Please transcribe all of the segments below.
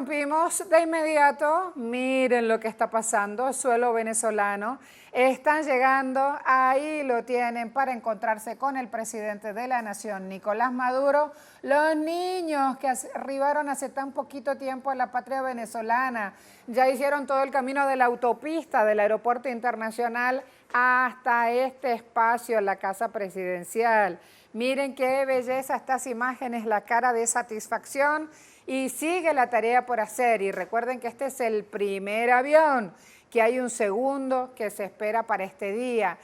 interrumpimos de inmediato. Miren lo que está pasando, suelo venezolano. Están llegando, ahí lo tienen, para encontrarse con el presidente de la nación, Nicolás Maduro. Los niños que arribaron hace tan poquito tiempo a la patria venezolana, ya hicieron todo el camino de la autopista del aeropuerto internacional hasta este espacio, la casa presidencial. Miren qué belleza estas imágenes, la cara de satisfacción. Y sigue la tarea por hacer, y recuerden que este es el primer avión, que hay un segundo que se espera para este día.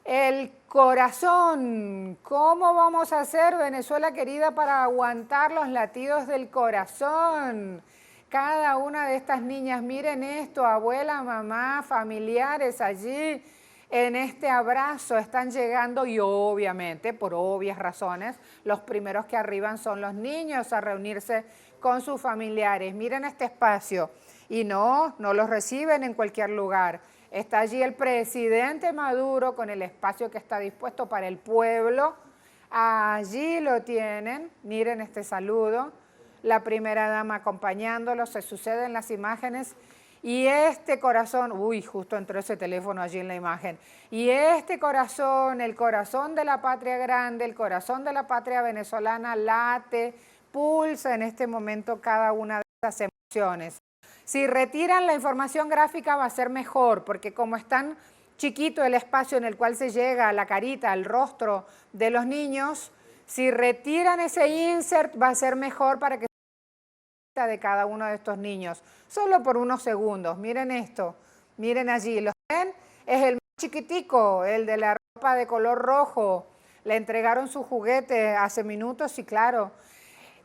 El corazón, ¿cómo vamos a hacer, Venezuela querida, para aguantar los latidos del corazón? Cada una de estas niñas, miren esto, abuela, mamá, familiares allí, en este abrazo están llegando y obviamente, por obvias razones, los primeros que arriban son los niños a reunirse con sus familiares. Miren este espacio y no los reciben en cualquier lugar. Está allí el presidente Maduro con el espacio que está dispuesto para el pueblo. Allí lo tienen, miren este saludo. La primera dama acompañándolo, se suceden las imágenes. Y este corazón, uy, justo entró ese teléfono allí en la imagen. Y este corazón, el corazón de la patria grande, el corazón de la patria venezolana late, pulsa en este momento cada una de estas emociones. Si retiran la información gráfica va a ser mejor, porque como es tan chiquito el espacio en el cual se llega a la carita, al rostro de los niños, si retiran ese insert va a ser mejor para que de cada uno de estos niños, solo por unos segundos. Miren esto, miren allí, ¿lo ven? Es el más chiquitico, el de la ropa de color rojo. Le entregaron su juguete hace minutos y claro,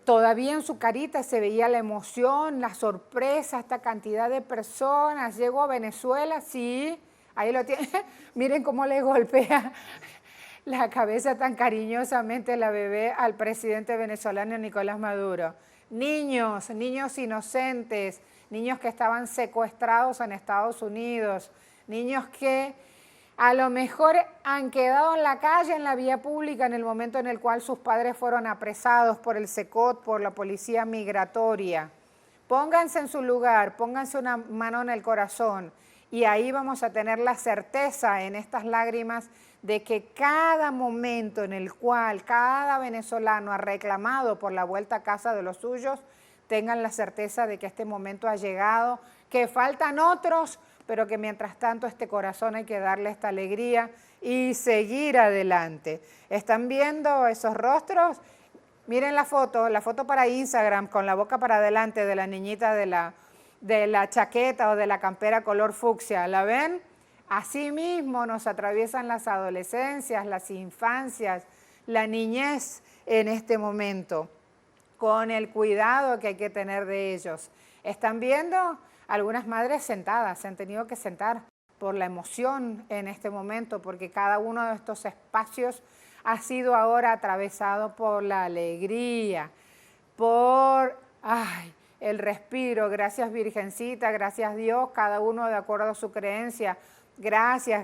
todavía en su carita se veía la emoción, la sorpresa, esta cantidad de personas. Llegó a Venezuela, sí, ahí lo tiene. Miren cómo le golpea la cabeza tan cariñosamente la bebé al presidente venezolano Nicolás Maduro. Niños inocentes, niños que estaban secuestrados en Estados Unidos, niños que a lo mejor han quedado en la calle, en la vía pública, en el momento en el cual sus padres fueron apresados por el SECOT, por la policía migratoria. Pónganse en su lugar, pónganse una mano en el corazón y ahí vamos a tener la certeza en estas lágrimas de que cada momento en el cual cada venezolano ha reclamado por la vuelta a casa de los suyos, tengan la certeza de que este momento ha llegado, que faltan otros, pero que mientras tanto este corazón hay que darle esta alegría y seguir adelante. ¿Están viendo esos rostros? Miren la foto para Instagram con la boca para adelante de la niñita de la chaqueta o de la campera color fucsia. ¿La ven? Así mismo nos atraviesan las adolescencias, las infancias, la niñez en este momento, con el cuidado que hay que tener de ellos. ¿Están viendo? Algunas madres sentadas, se han tenido que sentar por la emoción en este momento, porque cada uno de estos espacios ha sido ahora atravesado por la alegría, por el respiro. Gracias Virgencita, gracias Dios, cada uno de acuerdo a su creencia. Gracias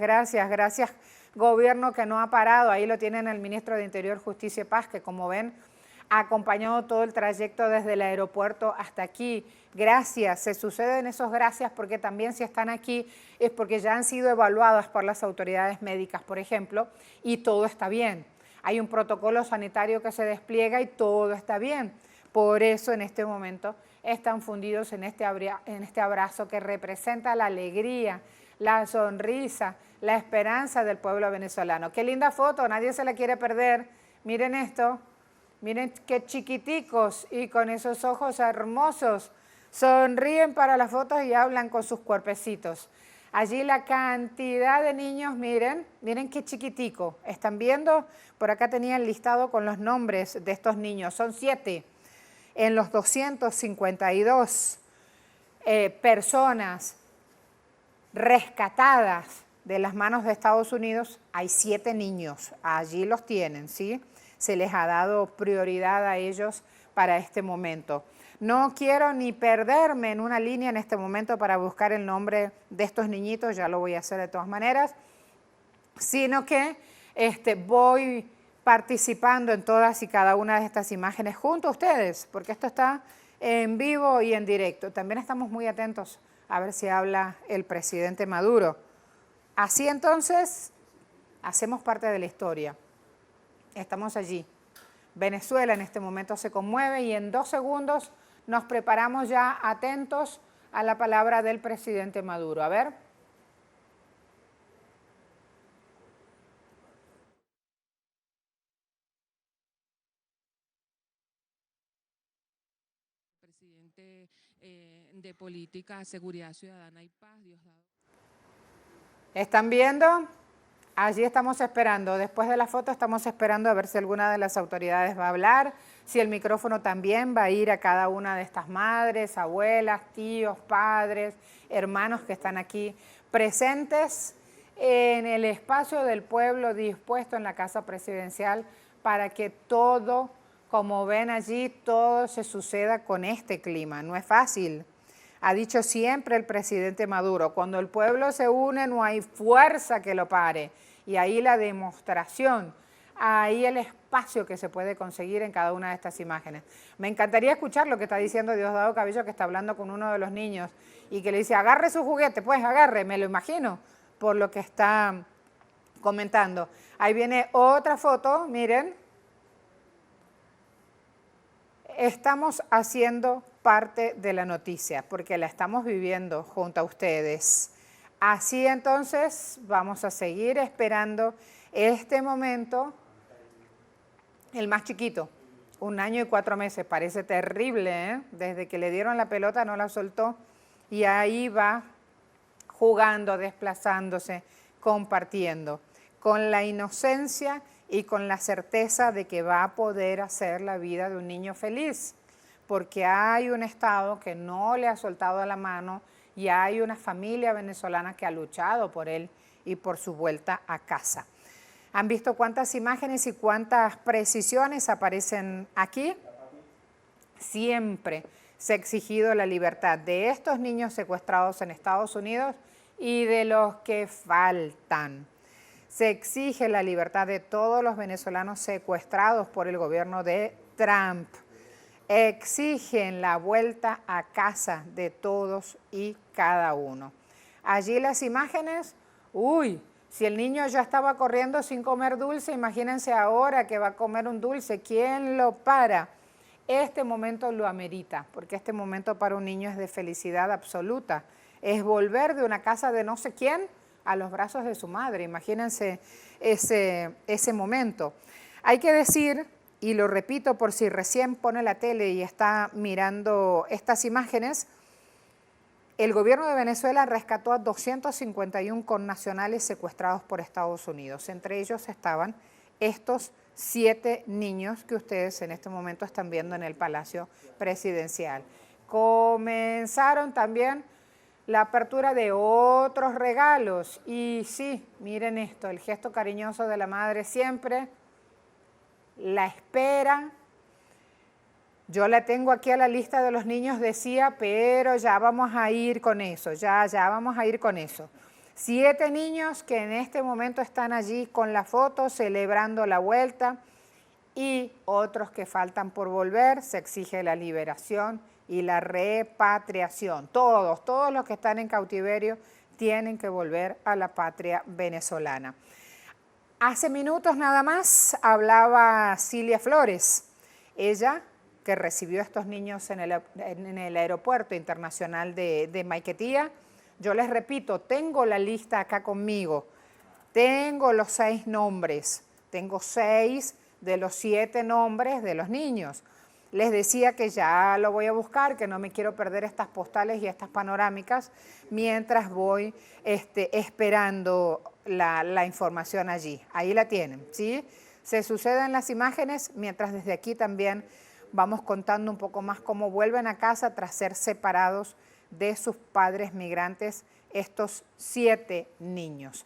gobierno que no ha parado. Ahí lo tienen el ministro de Interior, Justicia y Paz, que como ven ha acompañado todo el trayecto desde el aeropuerto hasta aquí. Gracias, se suceden esos gracias porque también si están aquí es porque ya han sido evaluadas por las autoridades médicas, por ejemplo, y todo está bien. Hay un protocolo sanitario que se despliega y todo está bien. Por eso en este momento están fundidos en este abrazo que representa la alegría, la sonrisa, la esperanza del pueblo venezolano. Qué linda foto, nadie se la quiere perder. Miren esto, miren qué chiquiticos y con esos ojos hermosos sonríen para las fotos y hablan con sus cuerpecitos. Allí la cantidad de niños, miren qué chiquitico. ¿Están viendo? Por acá tenía el listado con los nombres de estos niños. Son 7 en los 252 personas rescatadas de las manos de Estados Unidos, hay 7 niños, allí los tienen, ¿sí? Se les ha dado prioridad a ellos para este momento. No quiero ni perderme en una línea en este momento para buscar el nombre de estos niñitos, ya lo voy a hacer de todas maneras, sino que voy participando en todas y cada una de estas imágenes junto a ustedes, porque esto está en vivo y en directo. También estamos muy atentos a ver si habla el presidente Maduro. Así entonces, hacemos parte de la historia. Estamos allí. Venezuela en este momento se conmueve y en 2 segundos nos preparamos ya atentos a la palabra del presidente Maduro. A ver. Presidente de Política, Seguridad Ciudadana y Paz, Diosdado. ¿Están viendo? Allí estamos esperando. Después de la foto estamos esperando a ver si alguna de las autoridades va a hablar, si el micrófono también va a ir a cada una de estas madres, abuelas, tíos, padres, hermanos que están aquí presentes en el espacio del pueblo dispuesto en la Casa Presidencial para que todo, como ven allí, todo se suceda con este clima. No es fácil. Ha dicho siempre el presidente Maduro, cuando el pueblo se une no hay fuerza que lo pare. Y ahí la demostración, ahí el espacio que se puede conseguir en cada una de estas imágenes. Me encantaría escuchar lo que está diciendo Diosdado Cabello, que está hablando con uno de los niños y que le dice, agarre su juguete, pues agarre, me lo imagino, por lo que está comentando. Ahí viene otra foto, miren. Estamos haciendo parte de la noticia porque la estamos viviendo junto a ustedes. Así entonces vamos a seguir esperando este momento. El más chiquito, 1 año y 4 meses, parece terrible, ¿eh? Desde que le dieron la pelota no la soltó y ahí va jugando, desplazándose, compartiendo, con la inocencia y con la certeza de que va a poder hacer la vida de un niño feliz, porque hay un Estado que no le ha soltado la mano y hay una familia venezolana que ha luchado por él y por su vuelta a casa. ¿Han visto cuántas imágenes y cuántas precisiones aparecen aquí? Siempre se ha exigido la libertad de estos niños secuestrados en Estados Unidos y de los que faltan. Se exige la libertad de todos los venezolanos secuestrados por el gobierno de Trump. Exigen la vuelta a casa de todos y cada uno. Allí las imágenes, si el niño ya estaba corriendo sin comer dulce, imagínense ahora que va a comer un dulce, ¿quién lo para? Este momento lo amerita, porque este momento para un niño es de felicidad absoluta. Es volver de una casa de no sé quién a los brazos de su madre. Imagínense ese momento. Hay que decir, y lo repito por si recién pone la tele y está mirando estas imágenes, el gobierno de Venezuela rescató a 251 connacionales secuestrados por Estados Unidos. Entre ellos estaban estos 7 niños que ustedes en este momento están viendo en el Palacio Presidencial. Comenzaron también la apertura de otros regalos. Y sí, miren esto, el gesto cariñoso de la madre siempre, la espera. Yo la tengo aquí a la lista de los niños, decía, pero ya vamos a ir con eso, ya vamos a ir con eso. 7 niños que en este momento están allí con la foto, celebrando la vuelta, y otros que faltan por volver. Se exige la liberación y la repatriación. Todos los que están en cautiverio tienen que volver a la patria venezolana. Hace minutos nada más hablaba Cilia Flores, ella que recibió a estos niños en el aeropuerto internacional de Maiquetía. Yo les repito, tengo la lista acá conmigo, tengo los 6 nombres, tengo 6 de los 7 nombres de los niños. Les decía que ya lo voy a buscar, que no me quiero perder estas postales y estas panorámicas mientras voy esperando la información allí. Ahí la tienen, ¿sí? Se suceden las imágenes mientras desde aquí también vamos contando un poco más cómo vuelven a casa tras ser separados de sus padres migrantes estos 7 niños.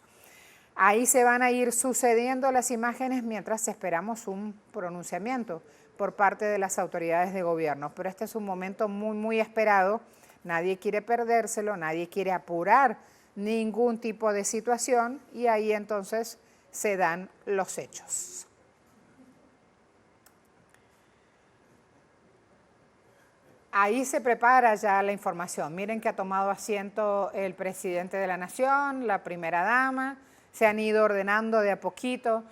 Ahí se van a ir sucediendo las imágenes mientras esperamos un pronunciamiento por parte de las autoridades de gobierno. Pero este es un momento muy, muy esperado. Nadie quiere perdérselo, nadie quiere apurar ningún tipo de situación y ahí entonces se dan los hechos. Ahí se prepara ya la información. Miren que ha tomado asiento el presidente de la Nación, la primera dama, se han ido ordenando de a poquito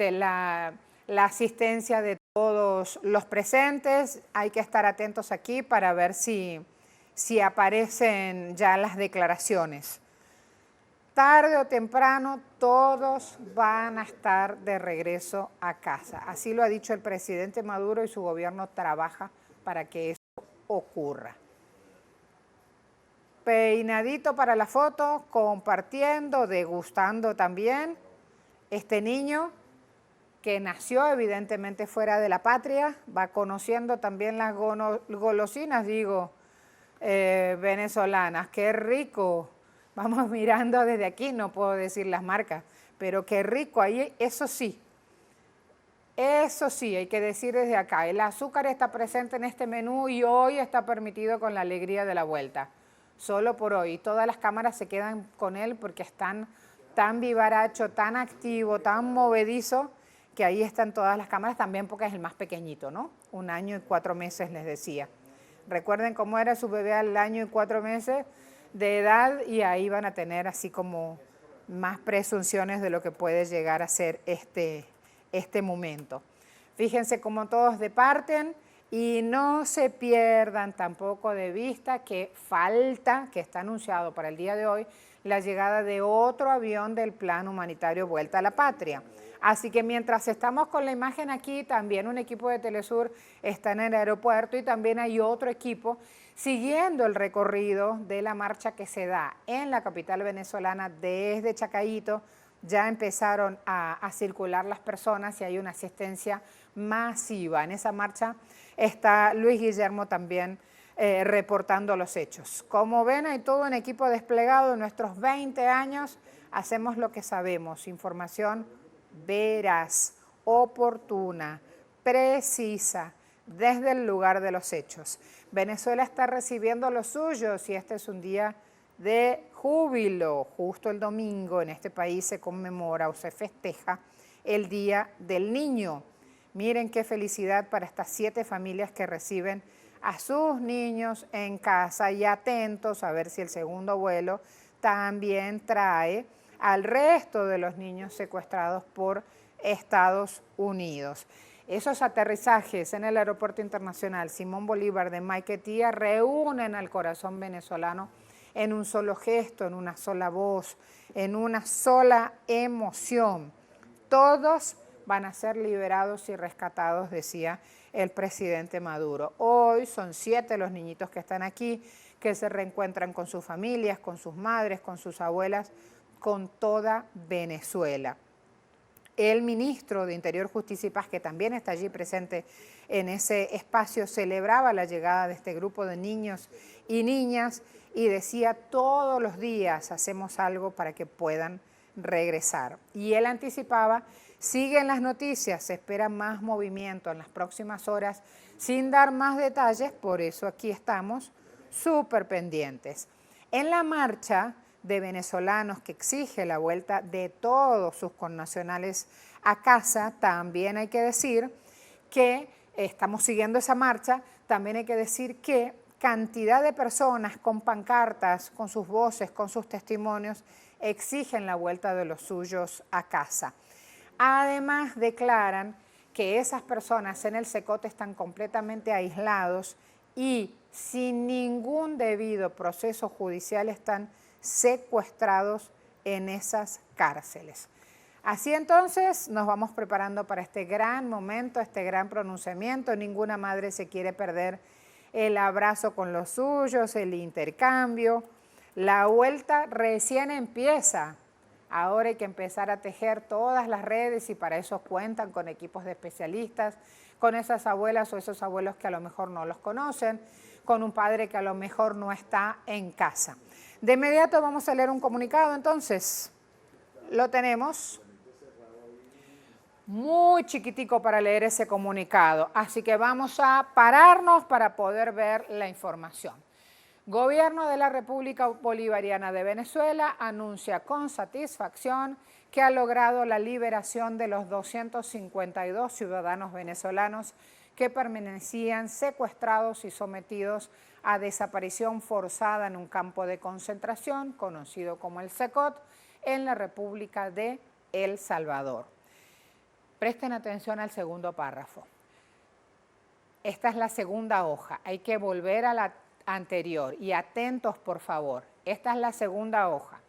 la asistencia de todos los presentes. Hay que estar atentos aquí para ver si aparecen ya las declaraciones. Tarde o temprano todos van a estar de regreso a casa. Así lo ha dicho el presidente Maduro y su gobierno trabaja para que eso ocurra. Peinadito para la foto, compartiendo, degustando también. Este niño que nació evidentemente fuera de la patria, va conociendo también las golosinas, venezolanas. ¡Qué rico! Vamos mirando desde aquí, no puedo decir las marcas, pero qué rico, ahí, eso sí, hay que decir desde acá, el azúcar está presente en este menú y hoy está permitido con la alegría de la vuelta, solo por hoy. Todas las cámaras se quedan con él porque están tan vivaracho, tan activo, tan movedizo, que ahí están todas las cámaras también porque es el más pequeñito, ¿no? 1 año y 4 meses les decía. Recuerden cómo era su bebé al año y 4 meses de edad y ahí van a tener así como más presunciones de lo que puede llegar a ser este momento. Fíjense cómo todos departen y no se pierdan tampoco de vista que está anunciado para el día de hoy, la llegada de otro avión del Plan Humanitario Vuelta a la Patria. Así que mientras estamos con la imagen aquí, también un equipo de Telesur está en el aeropuerto y también hay otro equipo siguiendo el recorrido de la marcha que se da en la capital venezolana desde Chacayito. Ya empezaron a circular las personas y hay una asistencia masiva. En esa marcha está Luis Guillermo también reportando los hechos. Como ven, hay todo un equipo desplegado. En nuestros 20 años hacemos lo que sabemos, información veraz, oportuna, precisa, desde el lugar de los hechos. Venezuela está recibiendo los suyos y este es un día de júbilo. Justo el domingo en este país se conmemora o se festeja el Día del Niño. Miren qué felicidad para estas 7 familias que reciben a sus niños en casa y atentos a ver si el segundo vuelo también trae al resto de los niños secuestrados por Estados Unidos. Esos aterrizajes en el Aeropuerto Internacional Simón Bolívar de Maiquetía reúnen al corazón venezolano en un solo gesto, en una sola voz, en una sola emoción. Todos van a ser liberados y rescatados, decía el presidente Maduro. Hoy son 7 los niñitos que están aquí, que se reencuentran con sus familias, con sus madres, con sus abuelas, con toda Venezuela. El ministro de Interior, Justicia y Paz, que también está allí presente en ese espacio, celebraba la llegada de este grupo de niños y niñas y decía: todos los días hacemos algo para que puedan regresar. Y él anticipaba: siguen las noticias, se espera más movimiento en las próximas horas, sin dar más detalles, por eso aquí estamos súper pendientes. En la marcha de venezolanos que exige la vuelta de todos sus connacionales a casa, también hay que decir que estamos siguiendo esa marcha, también hay que decir que cantidad de personas con pancartas, con sus voces, con sus testimonios, exigen la vuelta de los suyos a casa. Además, declaran que esas personas en el Secote están completamente aislados y sin ningún debido proceso judicial están secuestrados en esas cárceles. Así entonces nos vamos preparando para este gran momento, este gran pronunciamiento. Ninguna madre se quiere perder el abrazo con los suyos, el intercambio. La vuelta recién empieza. Ahora hay que empezar a tejer todas las redes y para eso cuentan con equipos de especialistas, con esas abuelas o esos abuelos que a lo mejor no los conocen, con un padre que a lo mejor no está en casa. De inmediato vamos a leer un comunicado, entonces lo tenemos. Muy chiquitico para leer ese comunicado, así que vamos a pararnos para poder ver la información. Gobierno de la República Bolivariana de Venezuela anuncia con satisfacción que ha logrado la liberación de los 252 ciudadanos venezolanos que permanecían secuestrados y sometidos a desaparición forzada en un campo de concentración conocido como el SECOT en la República de El Salvador. Presten atención al segundo párrafo. Esta es la segunda hoja, hay que volver a la anterior y atentos por favor. Esta es la segunda hoja.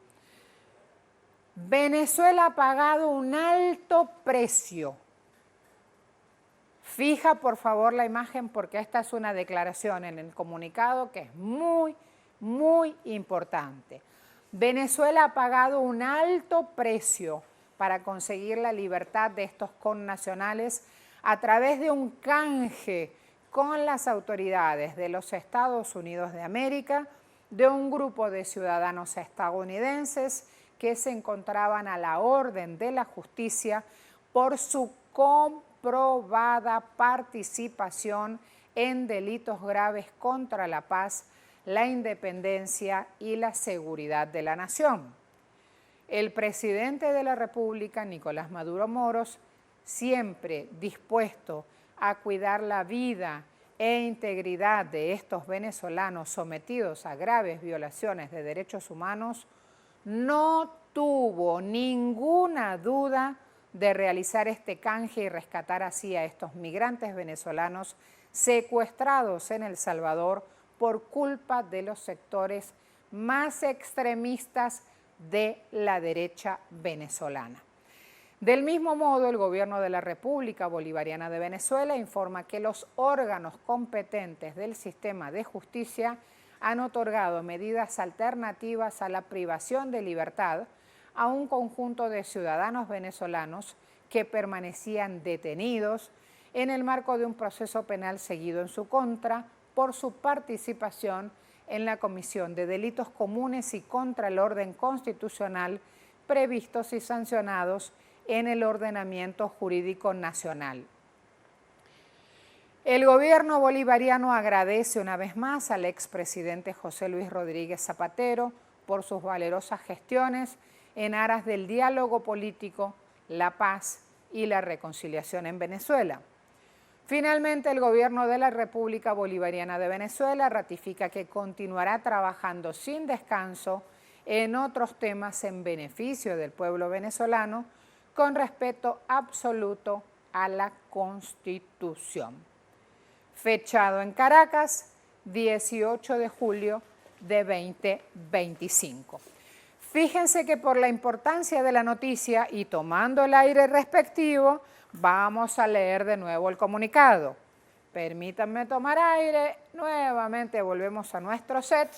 Venezuela ha pagado un alto precio. Fija por favor la imagen porque esta es una declaración en el comunicado que es muy importante. Venezuela ha pagado un alto precio para conseguir la libertad de estos connacionales a través de un canje con las autoridades de los Estados Unidos de América, de un grupo de ciudadanos estadounidenses que se encontraban a la orden de la justicia por su comprobada participación en delitos graves contra la paz, la independencia y la seguridad de la nación. El presidente de la República, Nicolás Maduro Moros, siempre dispuesto a cuidar la vida e integridad de estos venezolanos sometidos a graves violaciones de derechos humanos, no tuvo ninguna duda de realizar este canje y rescatar así a estos migrantes venezolanos secuestrados en El Salvador por culpa de los sectores más extremistas de la derecha venezolana. Del mismo modo, el gobierno de la República Bolivariana de Venezuela informa que los órganos competentes del sistema de justicia han otorgado medidas alternativas a la privación de libertad a un conjunto de ciudadanos venezolanos que permanecían detenidos en el marco de un proceso penal seguido en su contra por su participación en la comisión de delitos comunes y contra el orden constitucional previstos y sancionados en el ordenamiento jurídico nacional. El gobierno bolivariano agradece una vez más al expresidente José Luis Rodríguez Zapatero por sus valerosas gestiones en aras del diálogo político, la paz y la reconciliación en Venezuela. Finalmente, el gobierno de la República Bolivariana de Venezuela ratifica que continuará trabajando sin descanso en otros temas en beneficio del pueblo venezolano con respeto absoluto a la Constitución. Fechado en Caracas, 18 de julio de 2025. Fíjense que por la importancia de la noticia y tomando el aire respectivo, vamos a leer de nuevo el comunicado. Permítanme tomar aire, nuevamente volvemos a nuestro set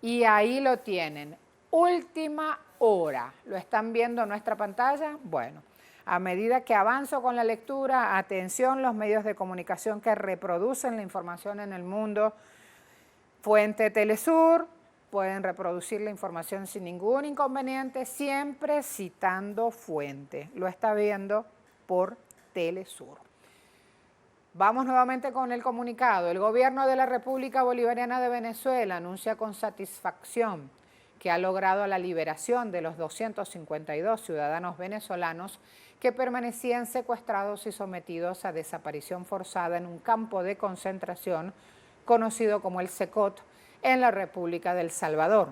y ahí lo tienen. Última hora. ¿Lo están viendo en nuestra pantalla? Bueno, a medida que avanzo con la lectura, atención, los medios de comunicación que reproducen la información en el mundo. Fuente Telesur, pueden reproducir la información sin ningún inconveniente, siempre citando fuente. Lo está viendo por Telesur. Vamos nuevamente con el comunicado. El gobierno de la República Bolivariana de Venezuela anuncia con satisfacción que ha logrado la liberación de los 252 ciudadanos venezolanos que permanecían secuestrados y sometidos a desaparición forzada en un campo de concentración conocido como el SECOT en la República de El Salvador.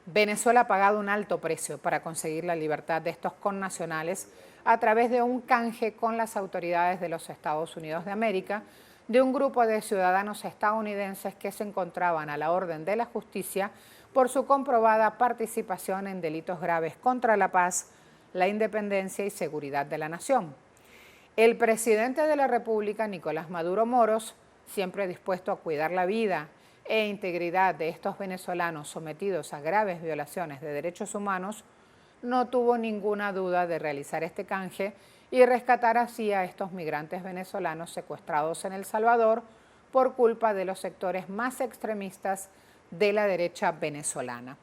Venezuela ha pagado un alto precio para conseguir la libertad de estos connacionales a través de un canje con las autoridades de los Estados Unidos de América, de un grupo de ciudadanos estadounidenses que se encontraban a la orden de la justicia por su comprobada participación en delitos graves contra la paz, la independencia y seguridad de la nación. El presidente de la República, Nicolás Maduro Moros, siempre dispuesto a cuidar la vida e integridad de estos venezolanos sometidos a graves violaciones de derechos humanos, no tuvo ninguna duda de realizar este canje y rescatar así a estos migrantes venezolanos secuestrados en El Salvador por culpa de los sectores más extremistas de la derecha venezolana.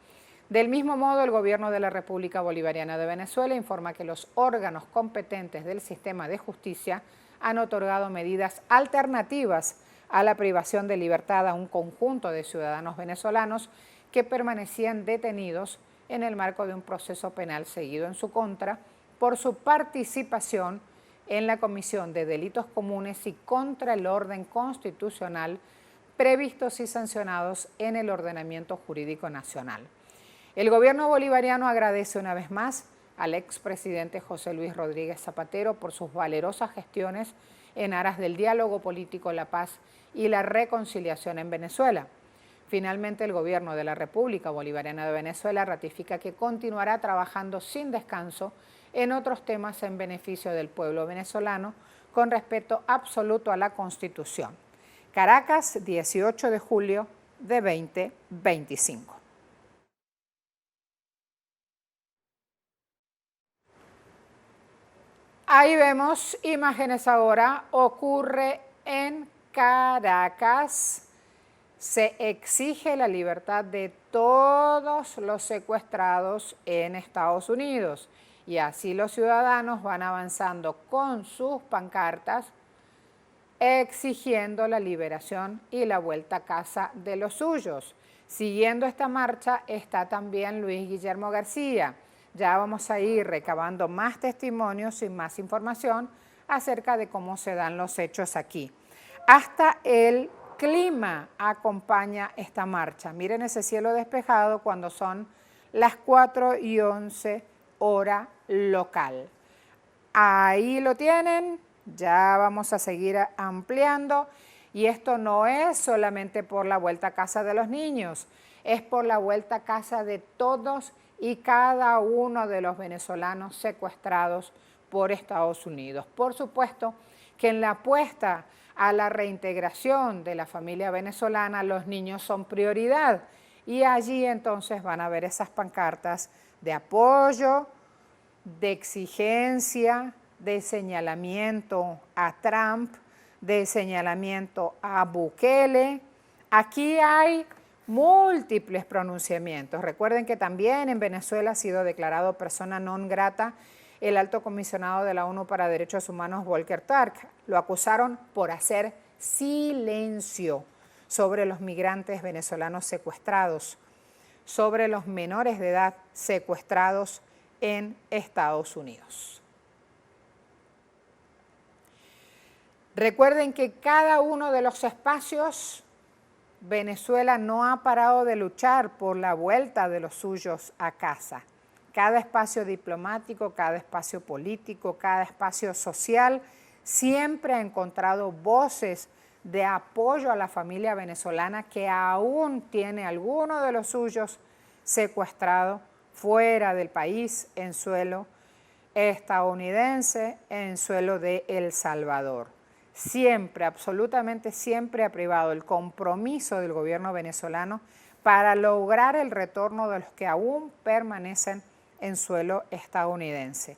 Del mismo modo, el gobierno de la República Bolivariana de Venezuela informa que los órganos competentes del sistema de justicia han otorgado medidas alternativas a la privación de libertad a un conjunto de ciudadanos venezolanos que permanecían detenidos en el marco de un proceso penal seguido en su contra por su participación en la Comisión de Delitos Comunes y contra el orden constitucional previstos y sancionados en el ordenamiento jurídico nacional. El gobierno bolivariano agradece una vez más al expresidente José Luis Rodríguez Zapatero por sus valerosas gestiones en aras del diálogo político, la paz y la reconciliación en Venezuela. Finalmente, el gobierno de la República Bolivariana de Venezuela ratifica que continuará trabajando sin descanso en otros temas en beneficio del pueblo venezolano, con respeto absoluto a la Constitución. Caracas, 18 de julio de 2025. Ahí vemos imágenes ahora, ocurre en Caracas. Se exige la libertad de todos los secuestrados en Estados Unidos y así los ciudadanos van avanzando con sus pancartas exigiendo la liberación y la vuelta a casa de los suyos. Siguiendo esta marcha está también Luis Guillermo García. Ya vamos a ir recabando más testimonios y más información acerca de cómo se dan los hechos aquí. Hasta el clima acompaña esta marcha. Miren ese cielo despejado cuando son las 4:11 hora local. Ahí lo tienen, ya vamos a seguir ampliando y esto no es solamente por la vuelta a casa de los niños, es por la vuelta a casa de todos y cada uno de los venezolanos secuestrados por Estados Unidos. Por supuesto que en la apuesta a la reintegración de la familia venezolana, los niños son prioridad y allí entonces van a ver esas pancartas de apoyo, de exigencia, de señalamiento a Trump, de señalamiento a Bukele. Aquí hay múltiples pronunciamientos. Recuerden que también en Venezuela ha sido declarado persona non grata el alto comisionado de la ONU para Derechos Humanos, Volker Turk. Lo acusaron por hacer silencio sobre los migrantes venezolanos secuestrados, sobre los menores de edad secuestrados en Estados Unidos. Recuerden que cada uno de los espacios, Venezuela no ha parado de luchar por la vuelta de los suyos a casa. Cada espacio diplomático, cada espacio político, cada espacio social siempre ha encontrado voces de apoyo a la familia venezolana que aún tiene alguno de los suyos secuestrado fuera del país, en suelo estadounidense, en suelo de El Salvador. Siempre, absolutamente siempre ha privado el compromiso del gobierno venezolano para lograr el retorno de los que aún permanecen en suelo estadounidense.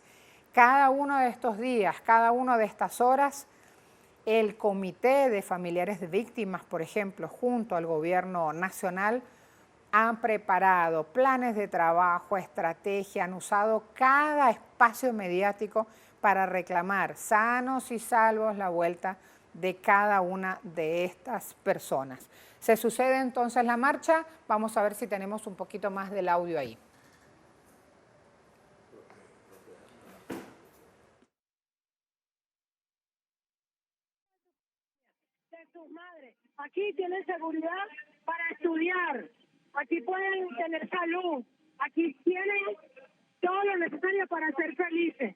Cada uno de estos días, cada una de estas horas, el Comité de Familiares de Víctimas, por ejemplo, junto al gobierno nacional, han preparado planes de trabajo, estrategia, han usado cada espacio mediático para reclamar sanos y salvos la vuelta de cada una de estas personas. Se sucede entonces la marcha, vamos a ver si tenemos un poquito más del audio ahí. Sus madres. Aquí tienen seguridad para estudiar, aquí pueden tener salud, aquí tienen todo lo necesario para ser felices.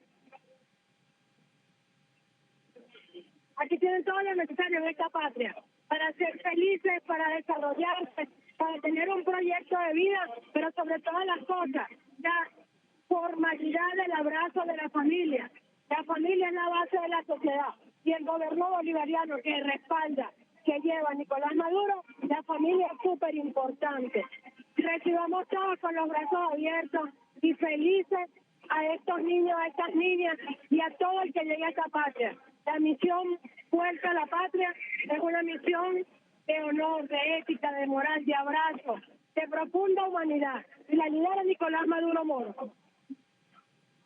Aquí tienen todo lo necesario en esta patria, para ser felices, para desarrollarse, para tener un proyecto de vida, pero sobre todas las cosas, la formalidad del abrazo de la familia. La familia es la base de la sociedad. Y el gobierno bolivariano que respalda, que lleva a Nicolás Maduro, la familia es súper importante. Recibamos todos con los brazos abiertos y felices a estos niños, a estas niñas y a todo el que llegue a esta patria. La misión Vuelta a la Patria es una misión de honor, de ética, de moral, de abrazo, de profunda humanidad. Y la lidera Nicolás Maduro Moro.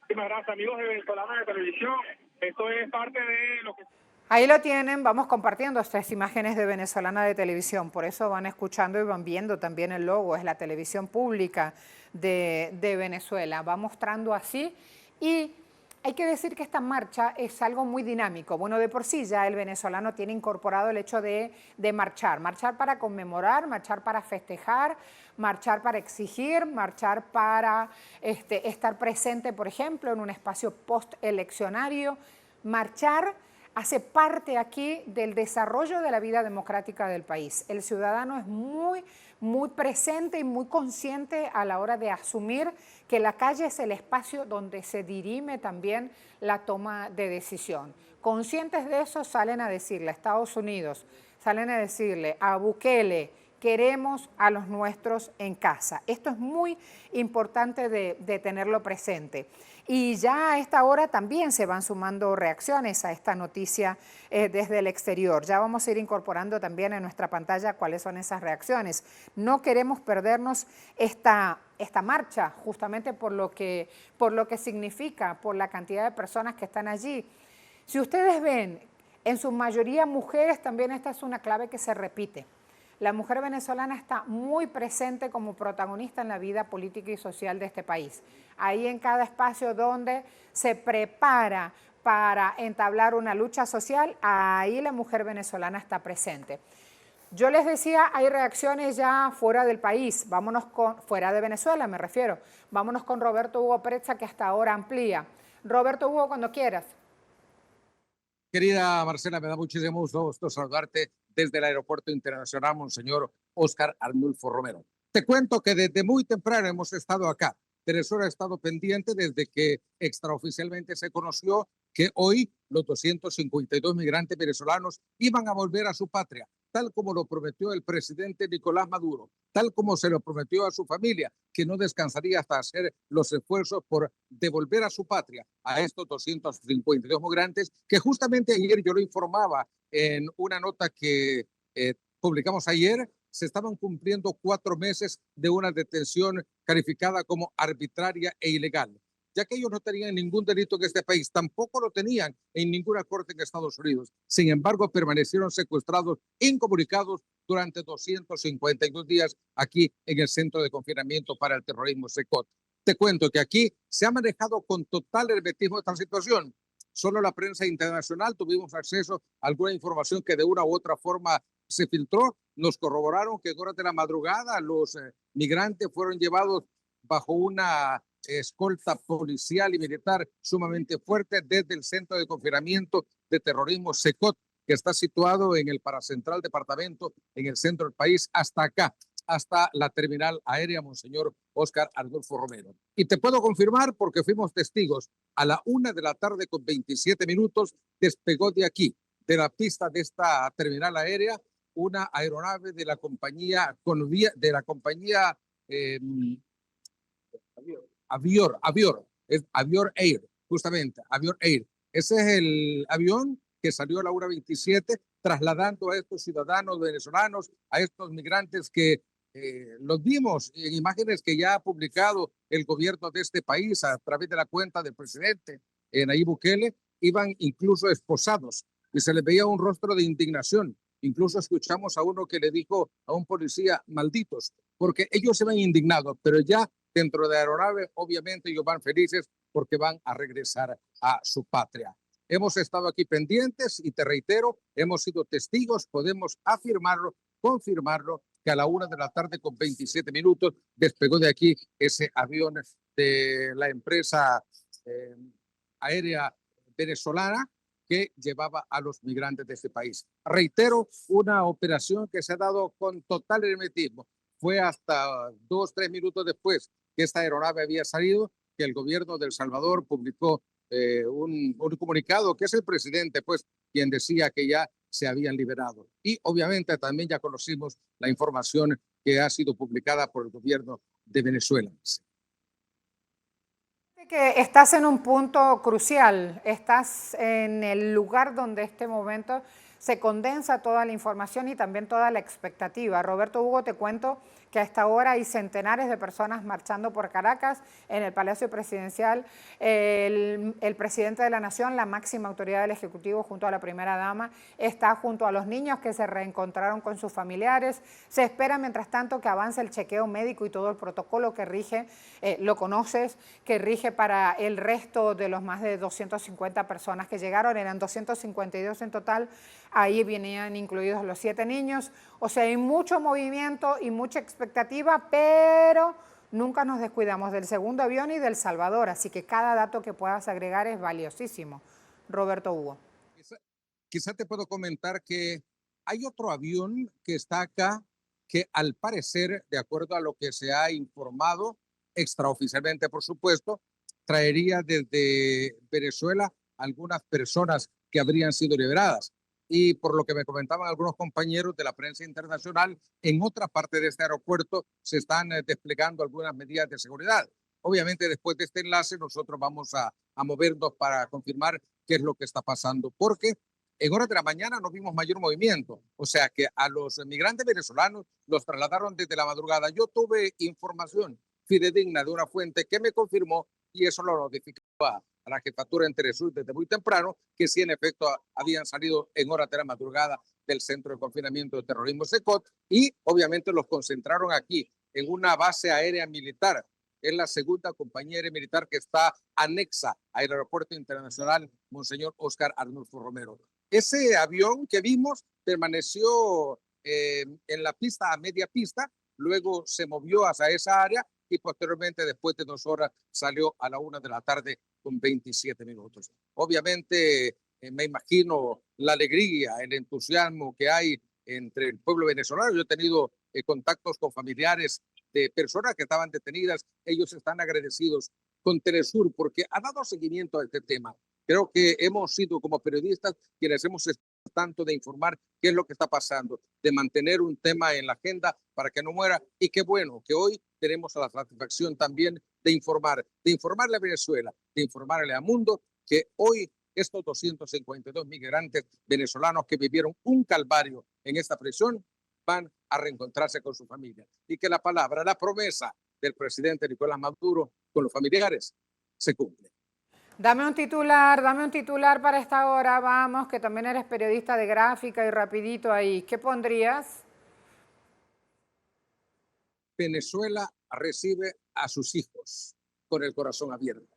Muchísimas gracias, amigos de Venezolanos de Televisión. Esto es parte de lo que... Ahí lo tienen, vamos compartiendo estas imágenes de Venezolana de Televisión, por eso van escuchando y van viendo también el logo, es la televisión pública de Venezuela, va mostrando así y Hay que decir que esta marcha es algo muy dinámico. Bueno, de por sí ya el venezolano tiene incorporado el hecho de marchar. Marchar para conmemorar, marchar para festejar, marchar para exigir, marchar para estar presente, por ejemplo, en un espacio posteleccionario. Marchar hace parte aquí del desarrollo de la vida democrática del país. El ciudadano es muy presente y muy consciente a la hora de asumir que la calle es el espacio donde se dirime también la toma de decisión. Conscientes de eso, salen a decirle a Estados Unidos, salen a decirle a Bukele, queremos a los nuestros en casa. Esto es muy importante de tenerlo presente. Y ya a esta hora también se van sumando reacciones a esta noticia desde el exterior. Ya vamos a ir incorporando también en nuestra pantalla cuáles son esas reacciones. No queremos perdernos esta marcha, justamente por lo que significa, por la cantidad de personas que están allí. Si ustedes ven, en su mayoría mujeres, también esta es una clave que se repite. La mujer venezolana está muy presente como protagonista en la vida política y social de este país. Ahí en cada espacio donde se prepara para entablar una lucha social, ahí la mujer venezolana está presente. Yo les decía, hay reacciones ya fuera del país, fuera de Venezuela me refiero. Vámonos con Roberto Hugo Preza, que hasta ahora amplía. Roberto Hugo, cuando quieras. Querida Marcela, me da muchísimo gusto saludarte desde el Aeropuerto Internacional Monseñor Óscar Arnulfo Romero. Te cuento que desde muy temprano hemos estado acá. Venezuela ha estado pendiente desde que extraoficialmente se conoció que hoy los 252 migrantes venezolanos iban a volver a su patria, tal como lo prometió el presidente Nicolás Maduro, tal como se lo prometió a su familia, que no descansaría hasta hacer los esfuerzos por devolver a su patria a estos 252 migrantes, que justamente ayer yo lo informaba en una nota que publicamos ayer. Se estaban cumpliendo 4 meses de una detención calificada como arbitraria e ilegal, ya que ellos no tenían ningún delito en este país, tampoco lo tenían en ninguna corte en Estados Unidos. Sin embargo, permanecieron secuestrados, incomunicados durante 252 días aquí en el Centro de Confinamiento para el Terrorismo SECOT. Te cuento que aquí se ha manejado con total hermetismo esta situación. Solo la prensa internacional tuvimos acceso a alguna información que de una u otra forma se filtró. Nos corroboraron que en horas de la madrugada los migrantes fueron llevados bajo una escolta policial y militar sumamente fuerte desde el Centro de Confinamiento de Terrorismo SECOT, que está situado en el Paracentral Departamento, en el centro del país, hasta acá, hasta la terminal aérea Monseñor Óscar Arnulfo Romero. Y te puedo confirmar, porque fuimos testigos, a la 1:27 p.m. despegó de aquí, de la pista de esta terminal aérea, una aeronave de la compañía Avior Air, justamente, Avior Air. Ese es el avión que salió a la 1:27, trasladando a estos ciudadanos venezolanos, a estos migrantes que los vimos en imágenes que ya ha publicado el gobierno de este país a través de la cuenta del presidente Nayib Bukele. Iban incluso esposados y se les veía un rostro de indignación. Incluso escuchamos a uno que le dijo a un policía, malditos, porque ellos se ven indignados, pero ya dentro de la aeronave, obviamente ellos van felices porque van a regresar a su patria. Hemos estado aquí pendientes y te reitero, hemos sido testigos, podemos afirmarlo, confirmarlo, que a la 1:27 p.m. despegó de aquí ese avión de la empresa aérea venezolana que llevaba a los migrantes de este país. Reitero, una operación que se ha dado con total hermetismo. Fue hasta 2-3 minutos después que esta aeronave había salido que el gobierno de El Salvador publicó un comunicado, que es el presidente, pues, quien decía que ya se habían liberado. Y obviamente también ya conocimos la información que ha sido publicada por el gobierno de Venezuela. Que estás en un punto crucial, estás en el lugar donde este momento se condensa toda la información y también toda la expectativa. Roberto Hugo, te cuento que a esta hora hay centenares de personas marchando por Caracas, en el Palacio Presidencial. El presidente de la Nación, la máxima autoridad del Ejecutivo, junto a la primera dama, está junto a los niños que se reencontraron con sus familiares. Se espera, mientras tanto, que avance el chequeo médico y todo el protocolo que rige, lo conoces, que rige para el resto de los más de 250 personas que llegaron. Eran 252 en total, ahí venían incluidos los 7 niños. O sea, hay mucho movimiento y mucha expectativa, pero nunca nos descuidamos del segundo avión y del Salvador, así que cada dato que puedas agregar es valiosísimo. Roberto Hugo. Quizá te puedo comentar que hay otro avión que está acá que al parecer, de acuerdo a lo que se ha informado, extraoficialmente por supuesto, traería desde Venezuela algunas personas que habrían sido liberadas. Y por lo que me comentaban algunos compañeros de la prensa internacional, en otra parte de este aeropuerto se están desplegando algunas medidas de seguridad. Obviamente, después de este enlace, nosotros vamos a movernos para confirmar qué es lo que está pasando, porque en horas de la mañana no vimos mayor movimiento. O sea que a los migrantes venezolanos los trasladaron desde la madrugada. Yo tuve información fidedigna de una fuente que me confirmó, y eso lo notificó a la jefatura en Telesur desde muy temprano, que sí, en efecto, habían salido en horas de la madrugada del Centro de Confinamiento de Terrorismo SECOT, y obviamente los concentraron aquí en una base aérea militar. Es la segunda compañía aérea militar que está anexa al Aeropuerto Internacional Monseñor Óscar Arnulfo Romero. Ese avión que vimos permaneció en la pista, a media pista, luego se movió hacia esa área y posteriormente, después de 2 horas, salió a la 1 de la tarde con 27 minutos. Obviamente, me imagino la alegría, el entusiasmo que hay entre el pueblo venezolano. Yo he tenido contactos con familiares de personas que estaban detenidas. Ellos están agradecidos con Telesur porque ha dado seguimiento a este tema. Creo que hemos sido, como periodistas, quienes hemos estado tanto de informar qué es lo que está pasando, de mantener un tema en la agenda para que no muera. Y qué bueno que hoy tenemos la satisfacción también de informarle a Venezuela, de informarle al mundo que hoy estos 252 migrantes venezolanos que vivieron un calvario en esta prisión van a reencontrarse con su familia, y que la palabra, la promesa del presidente Nicolás Maduro con los familiares se cumple. Dame un titular para esta hora, vamos, que también eres periodista de gráfica y rapidito ahí. ¿Qué pondrías? Venezuela recibe a sus hijos con el corazón abierto.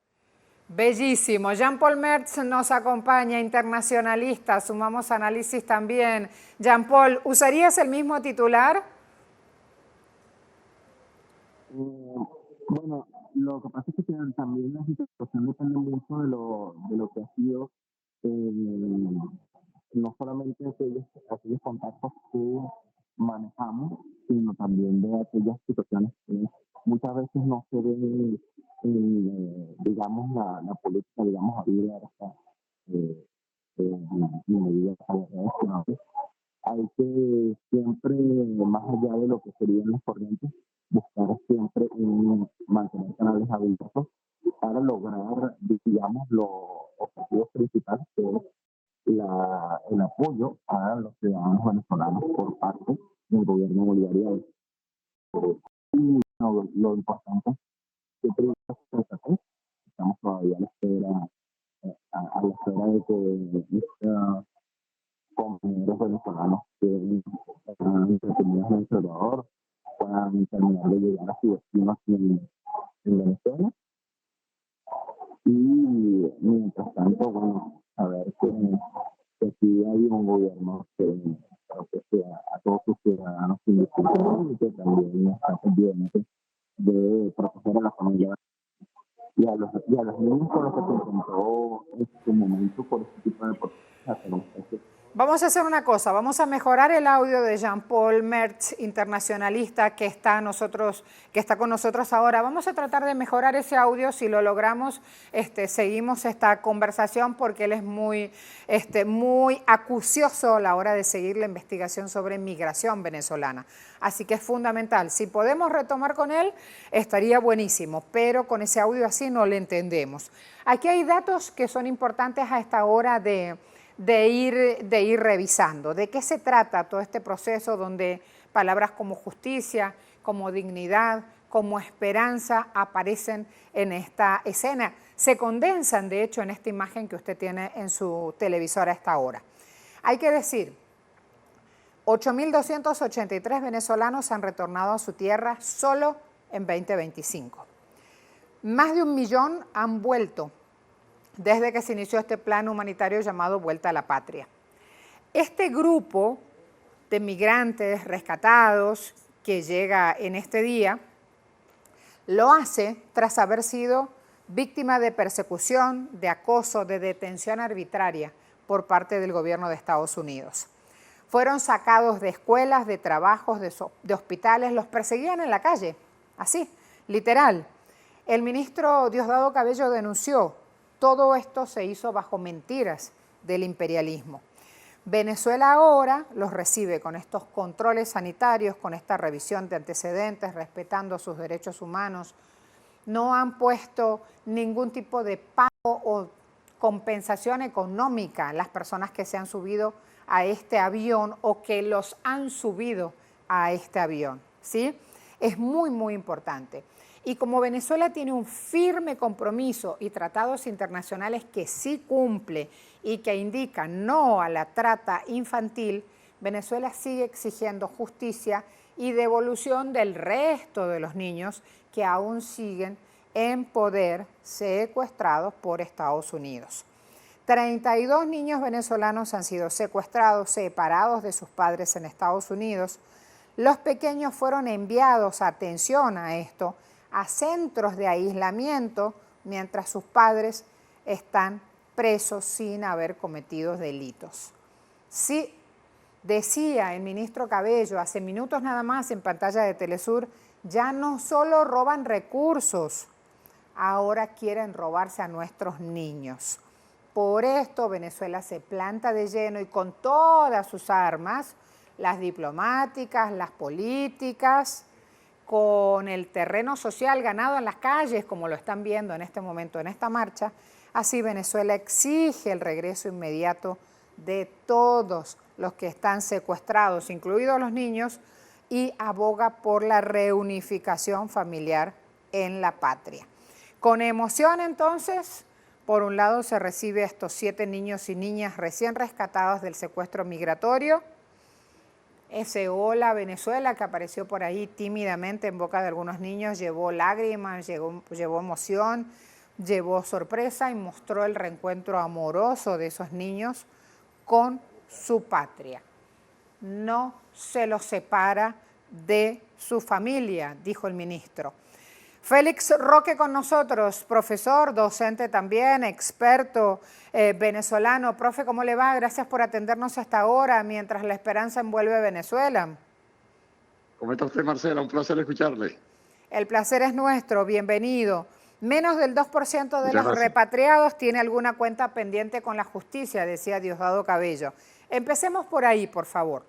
Bellísimo. Jean-Paul Mertz nos acompaña, internacionalista, sumamos análisis también. Jean-Paul, ¿usarías el mismo titular? Bueno, lo que pasa es que también la situación depende mucho de lo que ha sido, no solamente aquellos contactos que manejamos, sino también de aquellas situaciones que muchas veces no se ven, digamos, la política, digamos, abierta, medidas adicionales. Hay que siempre, más allá de lo que serían las corrientes, buscar siempre mantener canales abiertos para lograr, digamos, los objetivos principales, que es el apoyo a los ciudadanos venezolanos por parte del gobierno bolivariano. Y lo importante es que primero estamos todavía a la espera de que compañeros venezolanos que están detenidos en El Salvador puedan terminar de llegar a su destino aquí en Venezuela. Y mientras tanto, bueno, a ver que sí hay un gobierno que sea a todos sus ciudadanos indiscutiblemente, que también está pendiente de proteger a la familia y a los niños con los que se enfrentó en su momento por este tipo de protestas. Vamos a hacer una cosa, vamos a mejorar el audio de Jean-Paul Mertz, internacionalista, que está con nosotros ahora. Vamos a tratar de mejorar ese audio. Si lo logramos, seguimos esta conversación, porque él es muy acucioso a la hora de seguir la investigación sobre migración venezolana. Así que es fundamental. Si podemos retomar con él, estaría buenísimo, pero con ese audio así no le entendemos. Aquí hay datos que son importantes a esta hora de de ir revisando. ¿De qué se trata todo este proceso donde palabras como justicia, como dignidad, como esperanza aparecen en esta escena? Se condensan, de hecho, en esta imagen que usted tiene en su televisor a esta hora. Hay que decir, 8.283 venezolanos han retornado a su tierra solo en 2025. Más de 1 millón han vuelto desde que se inició este plan humanitario llamado Vuelta a la Patria. Este grupo de migrantes rescatados que llega en este día lo hace tras haber sido víctima de persecución, de acoso, de detención arbitraria por parte del gobierno de Estados Unidos. Fueron sacados de escuelas, de trabajos, de hospitales, los perseguían en la calle, así, literal. El ministro Diosdado Cabello denunció, todo esto se hizo bajo mentiras del imperialismo. Venezuela ahora los recibe con estos controles sanitarios, con esta revisión de antecedentes, respetando sus derechos humanos. No han puesto ningún tipo de pago o compensación económica a las personas que se han subido a este avión o que los han subido a este avión, ¿sí? Es muy, muy importante. Y como Venezuela tiene un firme compromiso y tratados internacionales que sí cumple y que indican no a la trata infantil, Venezuela sigue exigiendo justicia y devolución del resto de los niños que aún siguen en poder secuestrados por Estados Unidos. 32 niños venezolanos han sido secuestrados, separados de sus padres en Estados Unidos. Los pequeños fueron enviados, atención a esto, a centros de aislamiento mientras sus padres están presos sin haber cometido delitos. Sí, decía el ministro Cabello hace minutos nada más en pantalla de Telesur, ya no solo roban recursos, ahora quieren robarse a nuestros niños. Por esto Venezuela se planta de lleno y con todas sus armas, las diplomáticas, las políticas, con el terreno social ganado en las calles, como lo están viendo en este momento en esta marcha, así Venezuela exige el regreso inmediato de todos los que están secuestrados, incluidos los niños, y aboga por la reunificación familiar en la patria. Con emoción, entonces, por un lado se recibe a estos 7 niños y niñas recién rescatados del secuestro migratorio. Ese hola Venezuela que apareció por ahí tímidamente en boca de algunos niños llevó lágrimas, llevó emoción, llevó sorpresa y mostró el reencuentro amoroso de esos niños con su patria. No se los separa de su familia, dijo el ministro. Félix Roque con nosotros, profesor, docente también, experto venezolano. Profe, ¿cómo le va? Gracias por atendernos hasta ahora mientras la esperanza envuelve Venezuela. ¿Cómo está usted, Marcela? Un placer escucharle. El placer es nuestro, bienvenido. Menos del 2% de los repatriados tiene alguna cuenta pendiente con la justicia, decía Diosdado Cabello. Empecemos por ahí, por favor.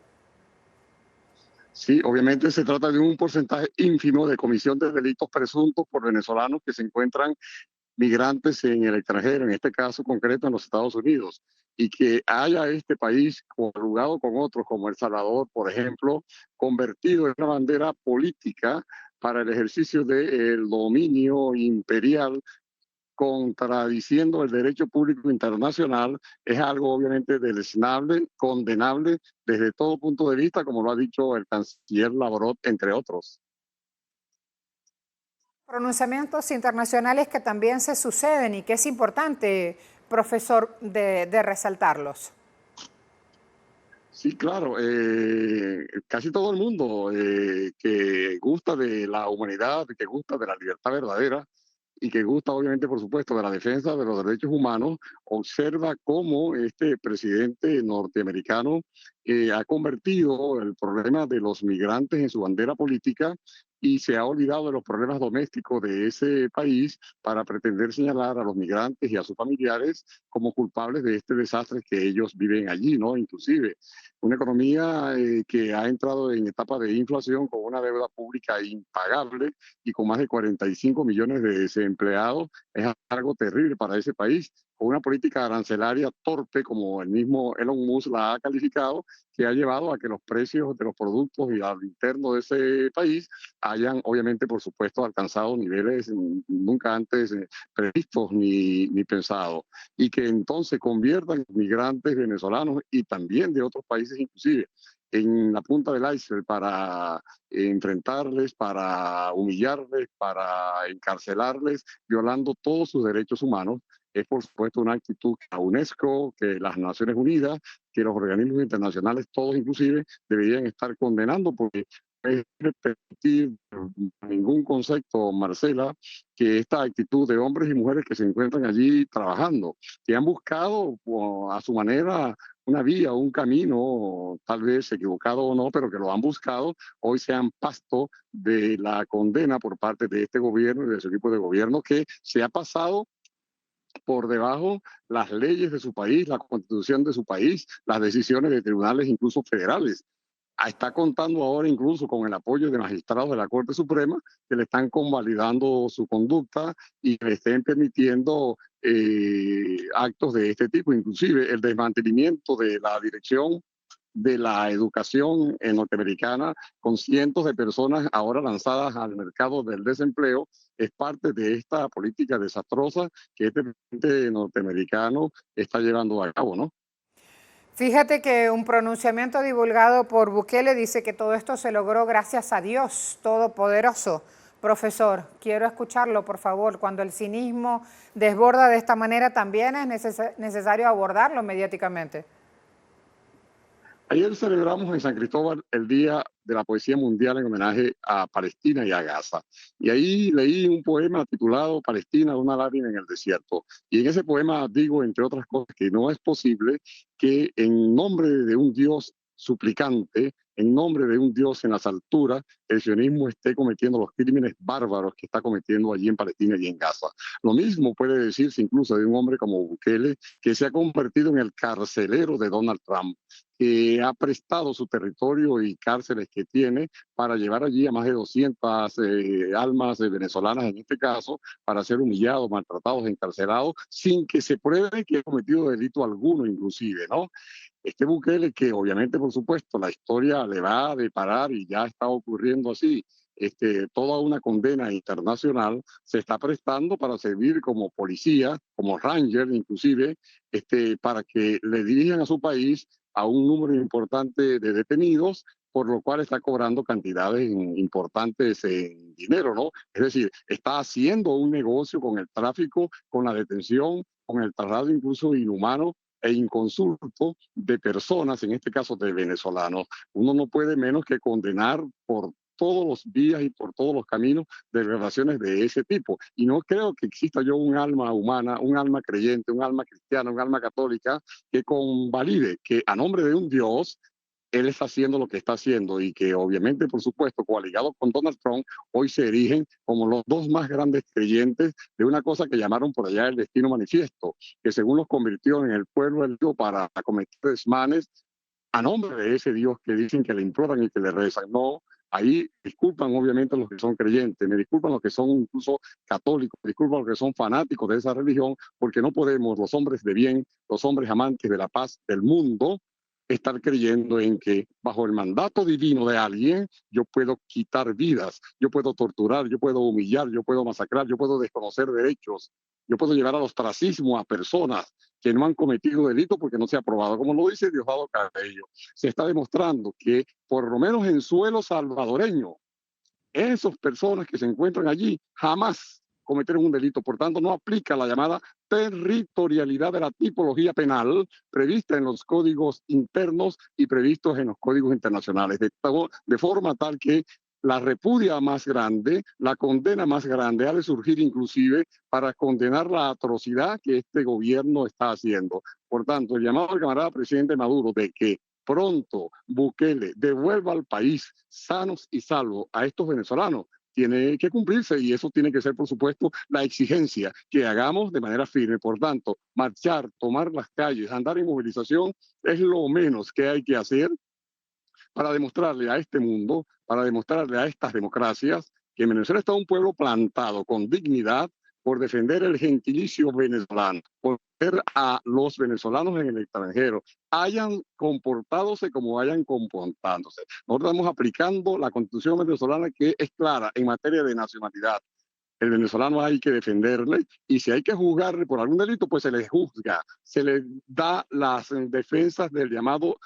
Sí, obviamente se trata de un porcentaje ínfimo de comisión de delitos presuntos por venezolanos que se encuentran migrantes en el extranjero, en este caso concreto en los Estados Unidos, y que haya este país conjugado con otros, como El Salvador, por ejemplo, convertido en una bandera política para el ejercicio del dominio imperial, contradiciendo el derecho público internacional, es algo obviamente deleznable, condenable desde todo punto de vista, como lo ha dicho el canciller Lavrov, entre otros. Pronunciamientos internacionales que también se suceden y que es importante, profesor, de resaltarlos. Sí, claro, casi todo el mundo que gusta de la humanidad, que gusta de la libertad verdadera, y que gusta obviamente, por supuesto, de la defensa de los derechos humanos, observa cómo este presidente norteamericano ha convertido el problema de los migrantes en su bandera política y se ha olvidado de los problemas domésticos de ese país para pretender señalar a los migrantes y a sus familiares como culpables de este desastre que ellos viven allí, ¿no? Inclusive una economía que ha entrado en etapa de inflación con una deuda pública impagable y con más de 45 millones de desempleados, es algo terrible para ese país, con una política arancelaria torpe, como el mismo Elon Musk la ha calificado, que ha llevado a que los precios de los productos y al interno de ese país hayan, obviamente, por supuesto, alcanzado niveles nunca antes previstos ni pensados, y que entonces conviertan migrantes venezolanos y también de otros países inclusive en la punta del iceberg para enfrentarles, para humillarles, para encarcelarles, violando todos sus derechos humanos. Es, por supuesto, una actitud que la UNESCO, que las Naciones Unidas, que los organismos internacionales, todos inclusive, deberían estar condenando, porque no es permitir ningún concepto, Marcela, que esta actitud de hombres y mujeres que se encuentran allí trabajando, que han buscado a su manera una vía, un camino, tal vez equivocado o no, pero que lo han buscado, hoy sean pasto de la condena por parte de este gobierno y de su equipo de gobierno, que se ha pasado por debajo las leyes de su país, la constitución de su país, las decisiones de tribunales, incluso federales. Está contando ahora incluso con el apoyo de magistrados de la Corte Suprema que le están convalidando su conducta y que le estén permitiendo actos de este tipo, inclusive el desmantelamiento de la dirección de la educación norteamericana, con cientos de personas ahora lanzadas al mercado del desempleo, es parte de esta política desastrosa que este presidente norteamericano está llevando a cabo, ¿no? Fíjate que un pronunciamiento divulgado por Bukele dice que todo esto se logró gracias a Dios Todopoderoso. Profesor, quiero escucharlo, por favor. Cuando el cinismo desborda de esta manera, también es necesario abordarlo mediáticamente. Ayer celebramos en San Cristóbal el Día de la Poesía Mundial en homenaje a Palestina y a Gaza. Y ahí leí un poema titulado Palestina, una lágrima en el desierto. Y en ese poema digo, entre otras cosas, que no es posible que en nombre de un Dios suplicante, en nombre de un Dios en las alturas, el sionismo esté cometiendo los crímenes bárbaros que está cometiendo allí en Palestina y en Gaza. Lo mismo puede decirse incluso de un hombre como Bukele, que se ha convertido en el carcelero de Donald Trump, que ha prestado su territorio y cárceles que tiene para llevar allí a más de 200 almas venezolanas, en este caso, para ser humillados, maltratados, encarcelados, sin que se pruebe que ha cometido delito alguno, inclusive, ¿no? Este Bukele, que obviamente, por supuesto, la historia le va a deparar y ya está ocurriendo así, toda una condena internacional, se está prestando para servir como policía, como ranger inclusive, para que le dirijan a su país a un número importante de detenidos, por lo cual está cobrando cantidades importantes en dinero, ¿no? Es decir, está haciendo un negocio con el tráfico, con la detención, con el traslado incluso inhumano e inconsulto de personas, en este caso de venezolanos. Uno no puede menos que condenar por todos los días y por todos los caminos de relaciones de ese tipo. Y no creo que exista yo un alma humana, un alma creyente, un alma cristiana, un alma católica que convalide que a nombre de un Dios él está haciendo lo que está haciendo, y que obviamente, por supuesto, coaligado con Donald Trump, hoy se erigen como los dos más grandes creyentes de una cosa que llamaron por allá el destino manifiesto, que según los convirtió en el pueblo elegido para cometer desmanes a nombre de ese Dios que dicen que le imploran y que le rezan. No, ahí disculpan obviamente los que son creyentes, me disculpan los que son incluso católicos, me disculpan los que son fanáticos de esa religión, porque no podemos, los hombres de bien, los hombres amantes de la paz del mundo, estar creyendo en que bajo el mandato divino de alguien yo puedo quitar vidas, yo puedo torturar, yo puedo humillar, yo puedo masacrar, yo puedo desconocer derechos, yo puedo llevar al ostracismo a personas que no han cometido delito porque no se ha probado. Como lo dice Diosdado Cabello, se está demostrando que por lo menos en suelo salvadoreño, esas personas que se encuentran allí jamás cometieron un delito. Por tanto, no aplica la llamada territorialidad de la tipología penal prevista en los códigos internos y previstos en los códigos internacionales, de forma tal que la repudia más grande, la condena más grande ha de surgir inclusive para condenar la atrocidad que este gobierno está haciendo. Por tanto, el llamado al camarada presidente Maduro de que pronto Bukele devuelva al país sanos y salvos a estos venezolanos tiene que cumplirse, y eso tiene que ser, por supuesto, la exigencia que hagamos de manera firme. Por tanto, marchar, tomar las calles, andar en movilización es lo menos que hay que hacer para demostrarle a este mundo, para demostrarle a estas democracias que Venezuela está un pueblo plantado con dignidad, por defender el gentilicio venezolano, por ver a los venezolanos en el extranjero, hayan comportadose como hayan comportándose. Nosotros estamos aplicando la Constitución venezolana, que es clara en materia de nacionalidad. El venezolano hay que defenderle, y si hay que juzgarle por algún delito, pues se le juzga, se le da las defensas del llamado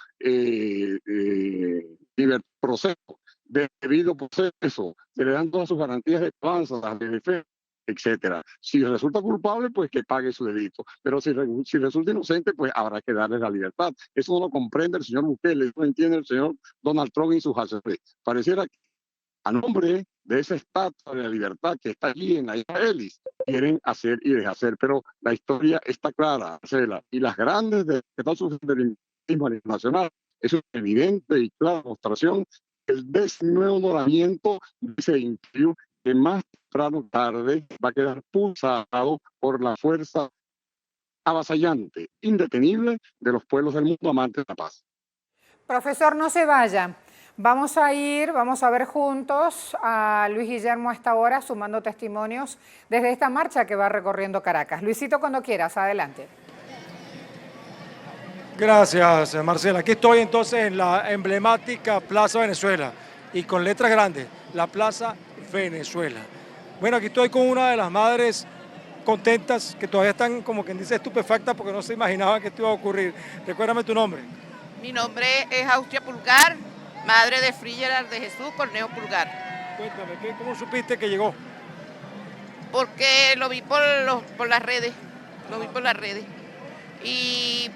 proceso, debido proceso, se le dan todas sus garantías de defensa, de defensa, etcétera. Si resulta culpable, pues que pague su delito, pero si resulta inocente, pues habrá que darle la libertad. Eso no lo comprende el señor Bukele, no lo entiende el señor Donald Trump y sus asesores. Pareciera que a nombre de esa estatua de la libertad que está allí en la isla Ellis, quieren hacer y deshacer, pero la historia está clara, Marcela, y las grandes que están sufriendo el imperialismo internacional es una evidente y clara demostración del desmemoramiento de ese imperio, que más temprano o tarde va a quedar pulsado por la fuerza avasallante, indetenible de los pueblos del mundo amantes de la paz. Profesor, no se vaya. Vamos a ver juntos a Luis Guillermo a esta hora sumando testimonios desde esta marcha que va recorriendo Caracas. Luisito, cuando quieras, adelante. Gracias, Marcela. Aquí estoy entonces en la emblemática Plaza Venezuela y con letras grandes, la Plaza Venezuela. Bueno, aquí estoy con una de las madres contentas que todavía están, como quien dice, estupefactas porque no se imaginaban que esto iba a ocurrir. Recuérdame tu nombre. Mi nombre es Austria Pulgar, madre de Fray Gerard de Jesús Cornejo Pulgar. Cuéntame, ¿cómo supiste que llegó? Porque lo vi por las redes, y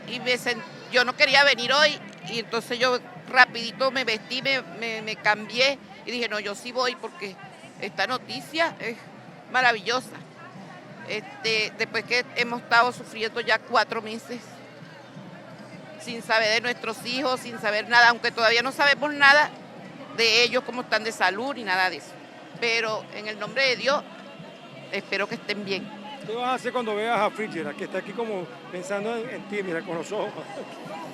yo no quería venir hoy, y entonces yo rapidito me vestí, me cambié y dije, no, yo sí voy porque esta noticia es maravillosa. Después que hemos estado sufriendo ya 4 meses sin saber de nuestros hijos, sin saber nada, aunque todavía no sabemos nada de ellos, cómo están de salud ni nada de eso. Pero en el nombre de Dios, espero que estén bien. ¿Qué vas a hacer cuando veas a Fray Gerard, que está aquí como pensando en ti, mira, con los ojos?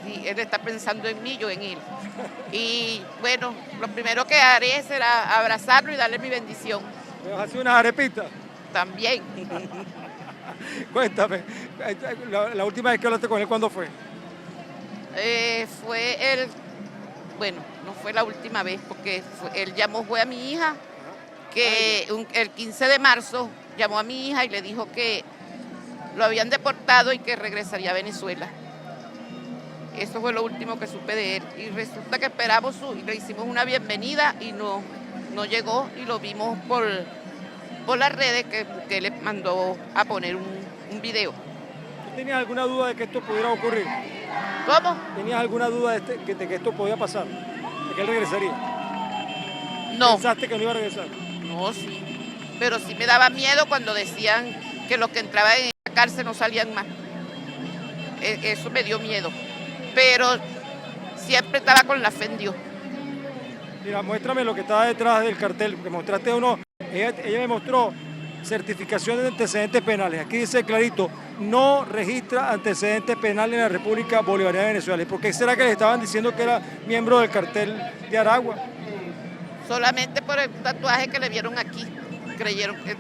Sí, él está pensando en mí, yo en él. Y bueno, lo primero que haré será abrazarlo y darle mi bendición. ¿Me vas a hacer unas arepitas? También. Cuéntame, la última vez que hablaste con él, ¿cuándo fue? No fue la última vez, porque él fue a mi hija, que el 15 de marzo llamó a mi hija y le dijo que lo habían deportado y que regresaría a Venezuela. Eso fue lo último que supe de él. Y resulta que esperamos y le hicimos una bienvenida y no llegó, y lo vimos por las redes que le mandó a poner un video. ¿Tú tenías alguna duda de que esto pudiera ocurrir? ¿Cómo? ¿Tenías alguna duda de que esto podía pasar? ¿De que él regresaría? No. ¿Pensaste que no iba a regresar? No, sí. Pero sí me daba miedo cuando decían que los que entraban en la cárcel no salían más. Eso me dio miedo. Pero siempre estaba con la fe en Dios. Mira, muéstrame lo que está detrás del cartel, porque mostraste uno. Ella me mostró certificación de antecedentes penales. Aquí dice clarito, no registra antecedentes penales en la República Bolivariana de Venezuela. ¿Y por qué será que le estaban diciendo que era miembro del cartel de Aragua? Solamente por el tatuaje que le vieron aquí.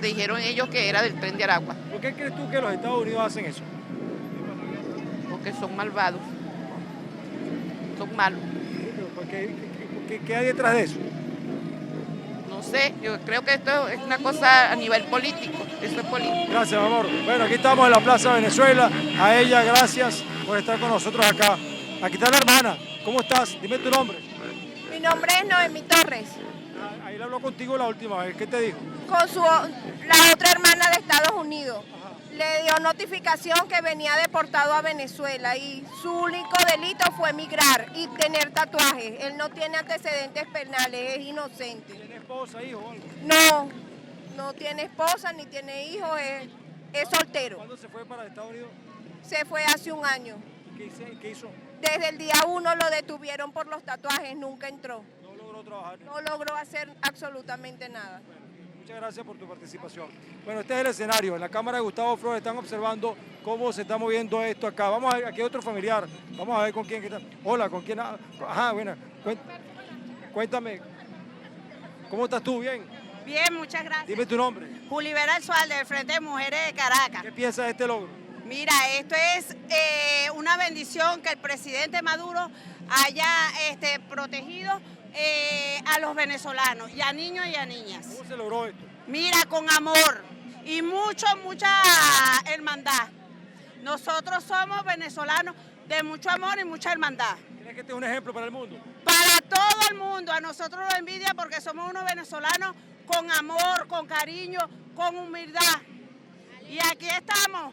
Dijeron ellos que era del Tren de Aragua. ¿Por qué crees tú que los Estados Unidos hacen eso? Porque son malvados. Son malos. ¿Qué hay detrás de eso? No sé, yo creo que esto es una cosa a nivel político. Eso es político. Gracias, mi amor. Bueno, aquí estamos en la Plaza Venezuela. A ella, gracias por estar con nosotros acá. Aquí está la hermana. ¿Cómo estás? Dime tu nombre. Mi nombre es Noemí Torres. Ahí le habló contigo la última vez. ¿Qué te dijo? Con la otra hermana de Estados Unidos. Le dio notificación que venía deportado a Venezuela y su único delito fue emigrar y tener tatuajes. Él no tiene antecedentes penales, es inocente. ¿Tiene esposa, hijo o algo? No tiene esposa ni tiene hijos, es soltero. ¿Cuándo se fue para Estados Unidos? Se fue hace un año. ¿Qué hizo? Desde el día 1 lo detuvieron por los tatuajes, nunca entró. ¿No logró trabajar? No logró hacer absolutamente nada. Muchas gracias por tu participación. Bueno, este es el escenario. En la cámara de Gustavo Flores están observando cómo se está moviendo esto acá. Vamos a ver, aquí hay otro familiar. Vamos a ver con quién está. Hola, ¿con quién? Ajá, bueno. Cuéntame. ¿Cómo estás tú? ¿Bien? Bien, muchas gracias. Dime tu nombre. Julibera El Sual, del Frente de Mujeres de Caracas. ¿Qué piensas de este logro? Mira, esto es una bendición que el presidente Maduro haya protegido a los venezolanos, y a niños y a niñas. ¿Cómo se logró esto? Mira, con amor y mucha hermandad. Nosotros somos venezolanos de mucho amor y mucha hermandad. ¿Crees que este es un ejemplo para el mundo? Para todo el mundo, a nosotros nos envidia porque somos unos venezolanos con amor, con cariño, con humildad. Y aquí estamos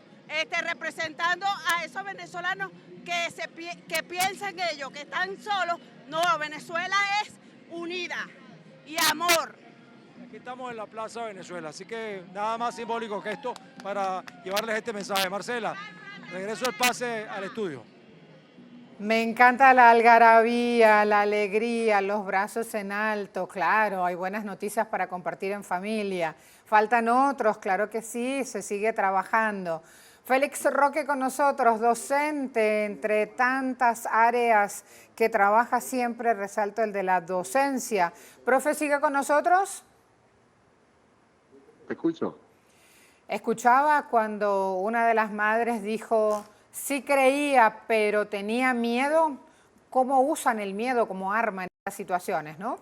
representando a esos venezolanos que piensan ellos, que están solos. No, Venezuela es unida y amor. Aquí estamos en la Plaza Venezuela, así que nada más simbólico que esto para llevarles este mensaje. Marcela, regreso el pase al estudio. Me encanta la algarabía, la alegría, los brazos en alto, claro, hay buenas noticias para compartir en familia. Faltan otros, claro que sí, se sigue trabajando. Félix Roque con nosotros, docente entre tantas áreas que trabaja siempre, resalto el de la docencia. Profe, ¿sigue con nosotros? Te escucho. Escuchaba cuando una de las madres dijo, sí creía, pero tenía miedo. ¿Cómo usan el miedo como arma en estas situaciones, no?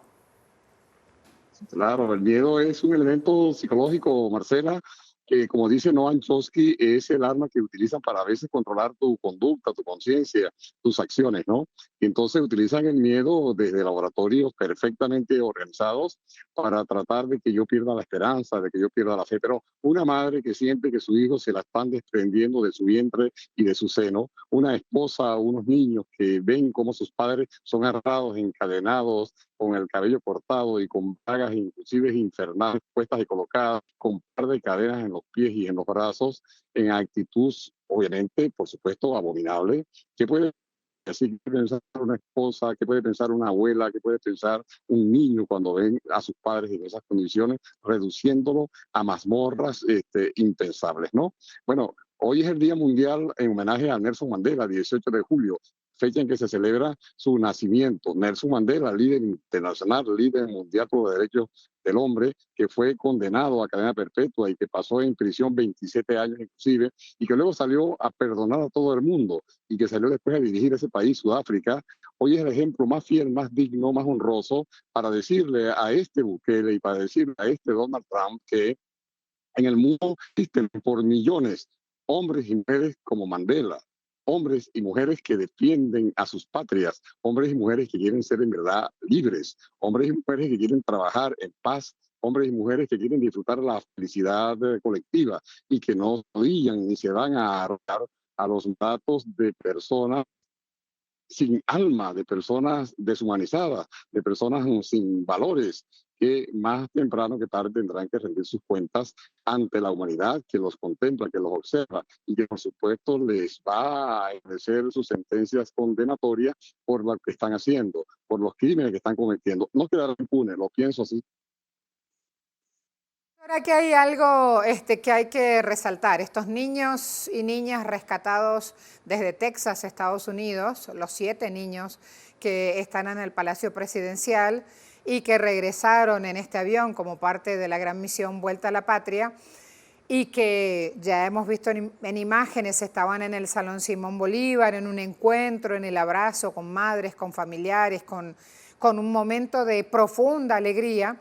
Claro, el miedo es un elemento psicológico, Marcela, que como dice Noam Chomsky, es el arma que utilizan para a veces controlar tu conducta, tu conciencia, tus acciones, ¿no? Y entonces utilizan el miedo desde laboratorios perfectamente organizados para tratar de que yo pierda la esperanza, de que yo pierda la fe. Pero una madre que siente que su hijo se la están desprendiendo de su vientre y de su seno, una esposa, unos niños que ven cómo sus padres son agarrados, encadenados, con el cabello cortado y con bragas inclusive infernales puestas y colocadas, con un par de cadenas en los pies y en los brazos, en actitud, obviamente, por supuesto, abominable. ¿Qué puede pensar una esposa? ¿Qué puede pensar una abuela? ¿Qué puede pensar un niño cuando ven a sus padres en esas condiciones, reduciéndolo a mazmorras impensables, ¿no? Bueno, hoy es el Día Mundial en homenaje a Nelson Mandela, 18 de julio. Fecha en que se celebra su nacimiento. Nelson Mandela, líder internacional, líder mundial por los derechos del hombre, que fue condenado a cadena perpetua y que pasó en prisión 27 años inclusive, y que luego salió a perdonar a todo el mundo y que salió después a dirigir ese país, Sudáfrica. Hoy es el ejemplo más fiel, más digno, más honroso para decirle a este Bukele y para decirle a este Donald Trump que en el mundo existen por millones hombres y mujeres como Mandela, hombres y mujeres que defienden a sus patrias, hombres y mujeres que quieren ser en verdad libres, hombres y mujeres que quieren trabajar en paz, hombres y mujeres que quieren disfrutar la felicidad colectiva y que no orillan ni se van a arrojar a los datos de personas sin alma, de personas deshumanizadas, de personas sin valores, que más temprano que tarde tendrán que rendir sus cuentas ante la humanidad que los contempla, que los observa y que por supuesto les va a ejercer sus sentencias condenatorias por lo que están haciendo, por los crímenes que están cometiendo. No quedarán impunes, lo pienso así. Ahora que hay algo que hay que resaltar, estos niños y niñas rescatados desde Texas, Estados Unidos, los 7 niños que están en el Palacio Presidencial y que regresaron en este avión como parte de la gran misión Vuelta a la Patria y que ya hemos visto en imágenes, estaban en el Salón Simón Bolívar, en un encuentro, en el abrazo con madres, con familiares, con un momento de profunda alegría.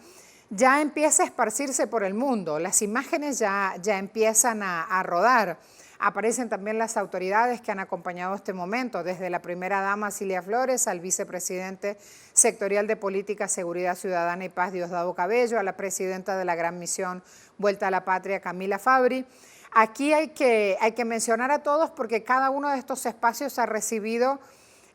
Ya empieza a esparcirse por el mundo, las imágenes ya empiezan a rodar. Aparecen también las autoridades que han acompañado este momento, desde la primera dama Cilia Flores al vicepresidente sectorial de Política, Seguridad Ciudadana y Paz, Diosdado Cabello, a la presidenta de la Gran Misión Vuelta a la Patria, Camila Fabri. Aquí hay que mencionar a todos porque cada uno de estos espacios ha recibido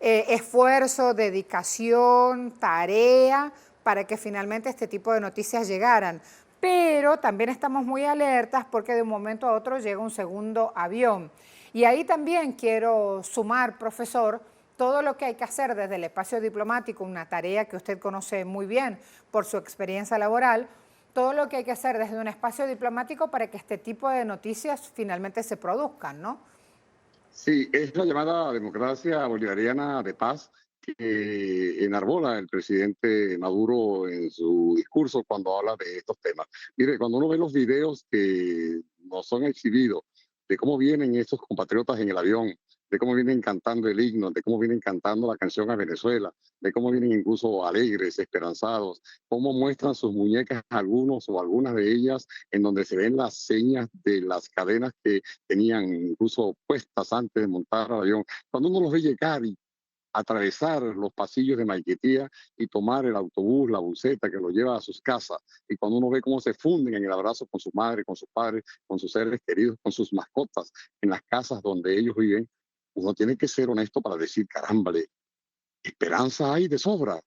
esfuerzo, dedicación, tarea, para que finalmente este tipo de noticias llegaran. Pero también estamos muy alertas porque de un momento a otro llega un segundo avión. Y ahí también quiero sumar, profesor, todo lo que hay que hacer desde el espacio diplomático, una tarea que usted conoce muy bien por su experiencia laboral, todo lo que hay que hacer desde un espacio diplomático para que este tipo de noticias finalmente se produzcan, ¿no? Sí, es la llamada democracia bolivariana de paz que enarbola el presidente Maduro en su discurso cuando habla de estos temas. Mire, cuando uno ve los videos que nos son exhibidos de cómo vienen estos compatriotas en el avión, de cómo vienen cantando el himno, de cómo vienen cantando la canción a Venezuela, de cómo vienen incluso alegres, esperanzados, cómo muestran sus muñecas algunos o algunas de ellas, en donde se ven las señas de las cadenas que tenían incluso puestas antes de montar al avión. Cuando uno los ve llegar y atravesar los pasillos de Maiquetía y tomar el autobús, la buseta que los lleva a sus casas, y cuando uno ve cómo se funden en el abrazo con su madre, con sus padres, con sus seres queridos, con sus mascotas, en las casas donde ellos viven, uno tiene que ser honesto para decir, caramba, esperanza hay de sobra,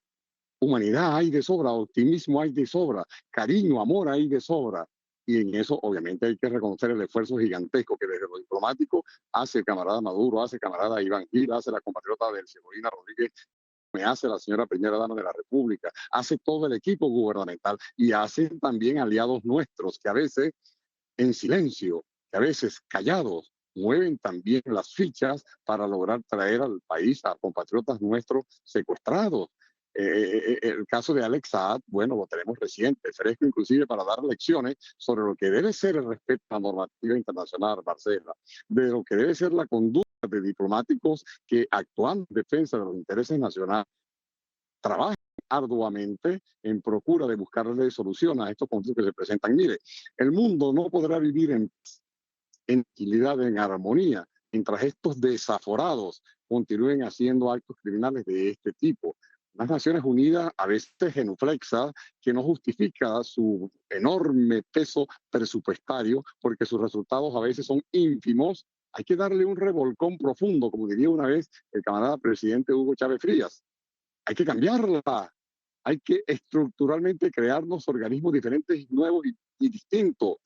humanidad hay de sobra, optimismo hay de sobra, cariño, amor hay de sobra. Y en eso, obviamente, hay que reconocer el esfuerzo gigantesco que desde lo diplomático hace el camarada Maduro, hace el camarada Iván Gil, hace la compatriota del Cebollina Rodríguez, me hace la señora primera dama de la República, hace todo el equipo gubernamental y hacen también aliados nuestros que a veces en silencio, que a veces callados, mueven también las fichas para lograr traer al país a compatriotas nuestros secuestrados. El caso de Alex Saad, bueno, lo tenemos reciente, fresco inclusive para dar lecciones sobre lo que debe ser el respeto a la normativa internacional, Marcela, de lo que debe ser la conducta de diplomáticos que actúan en defensa de los intereses nacionales, trabajan arduamente en procura de buscarle solución a estos conflictos que se presentan. Mire, el mundo no podrá vivir en tranquilidad, en armonía, mientras estos desaforados continúen haciendo actos criminales de este tipo. Las Naciones Unidas, a veces genuflexa, que no justifica su enorme peso presupuestario, porque sus resultados a veces son ínfimos. Hay que darle un revolcón profundo, como diría una vez el camarada presidente Hugo Chávez Frías. Hay que cambiarla. Hay que estructuralmente crearnos organismos diferentes, nuevos y distintos.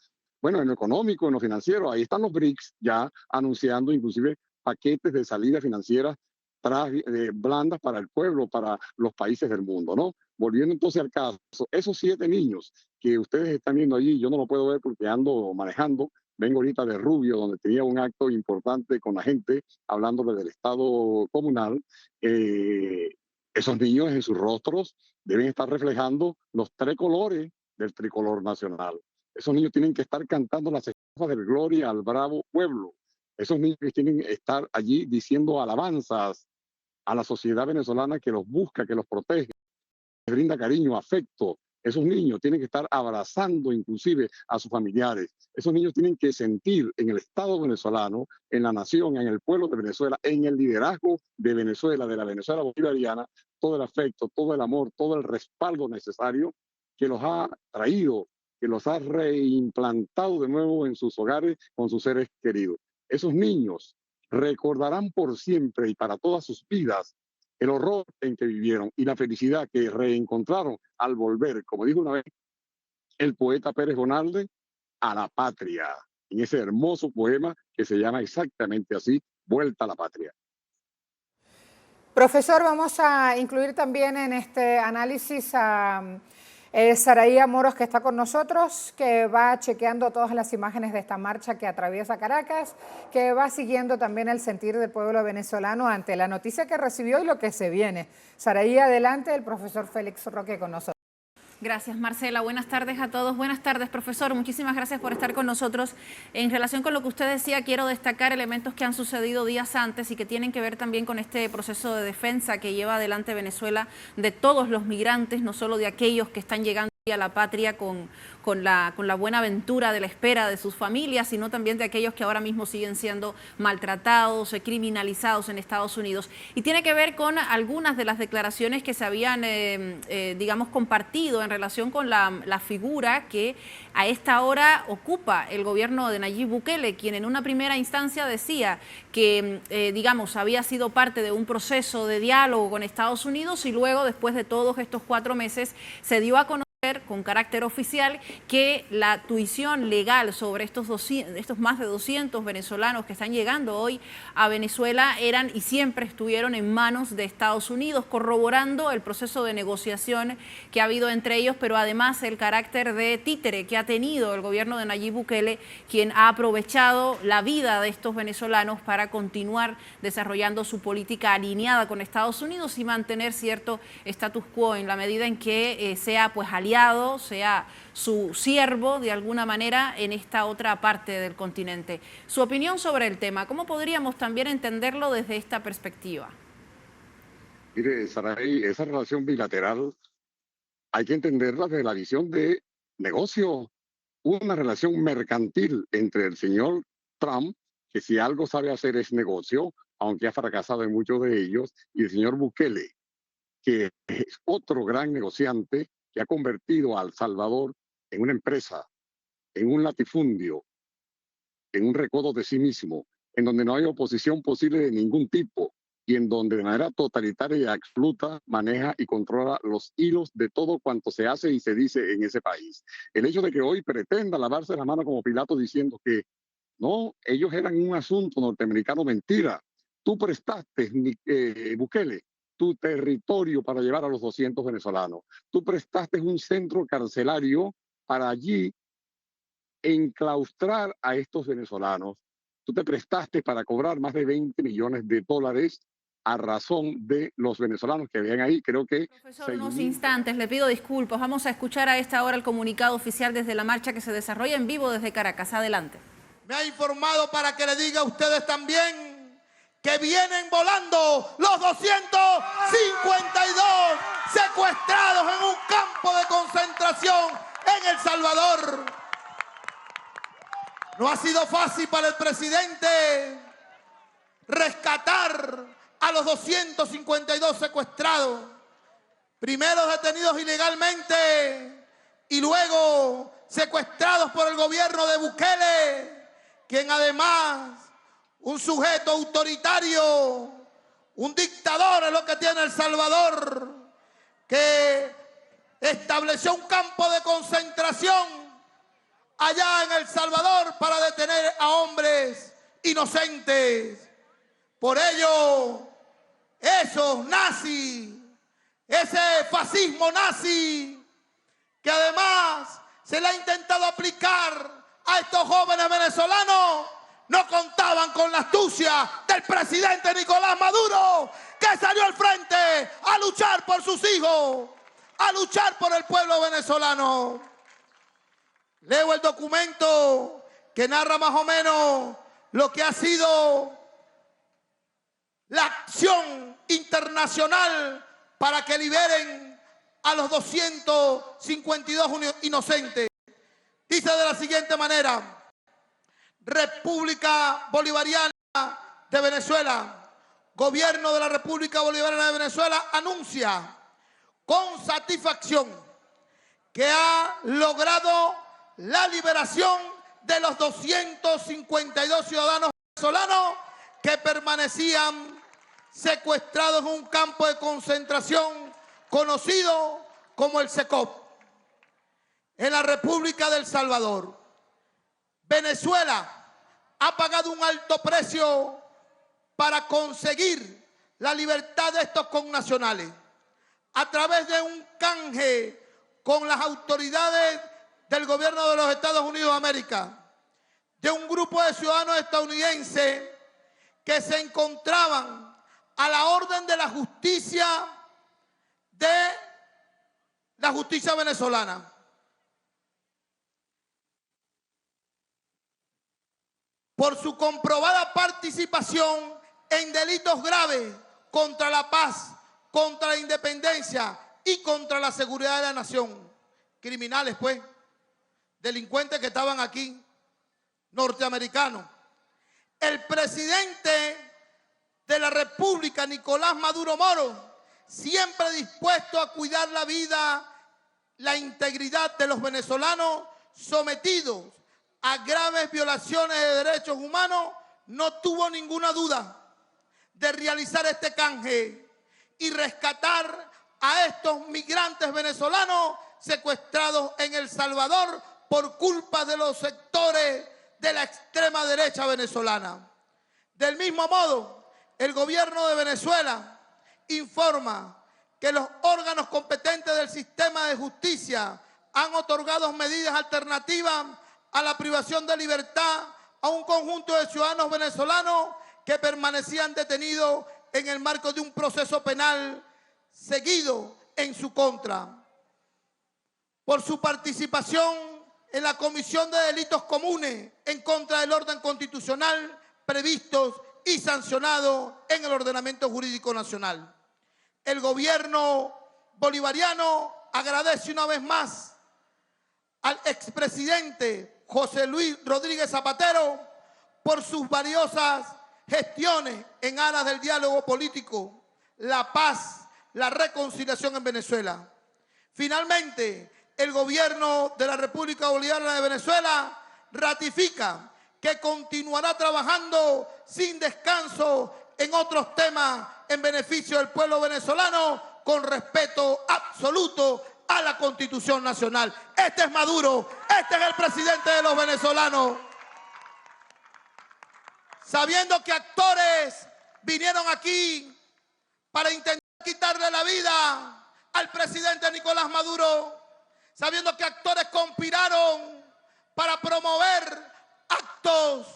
Bueno, en lo económico, en lo financiero, ahí están los BRICS ya anunciando inclusive paquetes de salida financiera blandas para el pueblo, para los países del mundo, ¿no? Volviendo entonces al caso, esos 7 niños que ustedes están viendo allí, yo no lo puedo ver porque ando manejando, vengo ahorita de Rubio, donde tenía un acto importante con la gente, hablándole del Estado comunal, esos niños en sus rostros deben estar reflejando los 3 colores del tricolor nacional. Esos niños tienen que estar cantando las estrofas del Gloria al bravo pueblo. Esos niños tienen que estar allí diciendo alabanzas a la sociedad venezolana que los busca, que los protege, les brinda cariño, afecto. Esos niños tienen que estar abrazando inclusive a sus familiares. Esos niños tienen que sentir en el Estado venezolano, en la nación, en el pueblo de Venezuela, en el liderazgo de Venezuela, de la Venezuela bolivariana, todo el afecto, todo el amor, todo el respaldo necesario que los ha traído, que los ha reimplantado de nuevo en sus hogares con sus seres queridos. Esos niños recordarán por siempre y para todas sus vidas el horror en que vivieron y la felicidad que reencontraron al volver, como dijo una vez el poeta Pérez Bonalde, a la patria, en ese hermoso poema que se llama exactamente así, Vuelta a la Patria. Profesor, vamos a incluir también en este análisis a Saraía Moros, que está con nosotros, que va chequeando todas las imágenes de esta marcha que atraviesa Caracas, que va siguiendo también el sentir del pueblo venezolano ante la noticia que recibió y lo que se viene. Saraía, adelante, el profesor Félix Roque con nosotros. Gracias, Marcela. Buenas tardes a todos. Buenas tardes, profesor. Muchísimas gracias por estar con nosotros. En relación con lo que usted decía, quiero destacar elementos que han sucedido días antes y que tienen que ver también con este proceso de defensa que lleva adelante Venezuela de todos los migrantes, no solo de aquellos que están llegando a la patria con la buena aventura de la espera de sus familias, sino también de aquellos que ahora mismo siguen siendo maltratados, criminalizados en Estados Unidos. Y tiene que ver con algunas de las declaraciones que se habían, digamos, compartido en relación con la figura que a esta hora ocupa el gobierno de Nayib Bukele, quien en una primera instancia decía que, digamos, había sido parte de un proceso de diálogo con Estados Unidos y luego, después de todos estos 4 meses, se dio a conocer con carácter oficial que la tuición legal sobre estos más de 200 venezolanos que están llegando hoy a Venezuela eran y siempre estuvieron en manos de Estados Unidos, corroborando el proceso de negociación que ha habido entre ellos, pero además el carácter de títere que ha tenido el gobierno de Nayib Bukele, quien ha aprovechado la vida de estos venezolanos para continuar desarrollando su política alineada con Estados Unidos y mantener cierto status quo en la medida en que sea pues aliado, sea su siervo de alguna manera en esta otra parte del continente. Su opinión sobre el tema, ¿cómo podríamos también entenderlo desde esta perspectiva? Mire, Saray, esa relación bilateral hay que entenderla desde la visión de negocio, una relación mercantil entre el señor Trump, que si algo sabe hacer es negocio, aunque ha fracasado en muchos de ellos, y el señor Bukele, que es otro gran negociante que ha convertido a El Salvador en una empresa, en un latifundio, en un recodo de sí mismo, en donde no hay oposición posible de ningún tipo y en donde de manera totalitaria y absoluta maneja y controla los hilos de todo cuanto se hace y se dice en ese país. El hecho de que hoy pretenda lavarse la mano como Pilato diciendo que no, ellos eran un asunto norteamericano, mentira. Tú prestaste, Bukele, tu territorio para llevar a los 200 venezolanos. Tú prestaste un centro carcelario para allí enclaustrar a estos venezolanos. Tú te prestaste para cobrar más de 20 millones de dólares a razón de los venezolanos que habían ahí. Creo que... Profesor, unos instantes, le pido disculpas. Vamos a escuchar a esta hora el comunicado oficial desde la marcha que se desarrolla en vivo desde Caracas. Adelante. Me ha informado para que le diga a ustedes también que vienen volando los 252 secuestrados en un campo de concentración en El Salvador. No ha sido fácil para el presidente rescatar a los 252 secuestrados, primero detenidos ilegalmente y luego secuestrados por el gobierno de Bukele, quien además, un sujeto autoritario, un dictador es lo que tiene El Salvador, que estableció un campo de concentración allá en El Salvador para detener a hombres inocentes. Por ello, esos nazis, ese fascismo nazi, que además se le ha intentado aplicar a estos jóvenes venezolanos, no contaban con la astucia del presidente Nicolás Maduro, que salió al frente a luchar por sus hijos, a luchar por el pueblo venezolano. Leo el documento que narra más o menos lo que ha sido la acción internacional para que liberen a los 252 inocentes. Dice de la siguiente manera: República Bolivariana de Venezuela, Gobierno de la República Bolivariana de Venezuela anuncia con satisfacción que ha logrado la liberación de los 252 ciudadanos venezolanos que permanecían secuestrados en un campo de concentración conocido como el SECOP, en la República del Salvador. Venezuela ha pagado un alto precio para conseguir la libertad de estos connacionales a través de un canje con las autoridades del gobierno de los Estados Unidos de América, de un grupo de ciudadanos estadounidenses que se encontraban a la orden de la justicia venezolana. Por su comprobada participación en delitos graves contra la paz, contra la independencia y contra la seguridad de la nación. Criminales, pues, delincuentes que estaban aquí, norteamericanos. El presidente de la República, Nicolás Maduro Moro, siempre dispuesto a cuidar la vida, la integridad de los venezolanos sometidos a graves violaciones de derechos humanos, no tuvo ninguna duda de realizar este canje y rescatar a estos migrantes venezolanos secuestrados en El Salvador por culpa de los sectores de la extrema derecha venezolana. Del mismo modo, el gobierno de Venezuela informa que los órganos competentes del sistema de justicia han otorgado medidas alternativas a la privación de libertad a un conjunto de ciudadanos venezolanos que permanecían detenidos en el marco de un proceso penal seguido en su contra. Por su participación en la comisión de delitos comunes en contra del orden constitucional previstos y sancionados en el ordenamiento jurídico nacional. El gobierno bolivariano agradece una vez más al expresidente José Luis Rodríguez Zapatero por sus valiosas gestiones en aras del diálogo político, la paz, la reconciliación en Venezuela. Finalmente, el gobierno de la República Bolivariana de Venezuela ratifica que continuará trabajando sin descanso en otros temas en beneficio del pueblo venezolano con respeto absoluto a la Constitución Nacional. Este es Maduro, este es el presidente de los venezolanos. Sabiendo que actores vinieron aquí para intentar quitarle la vida al presidente Nicolás Maduro, sabiendo que actores conspiraron para promover actos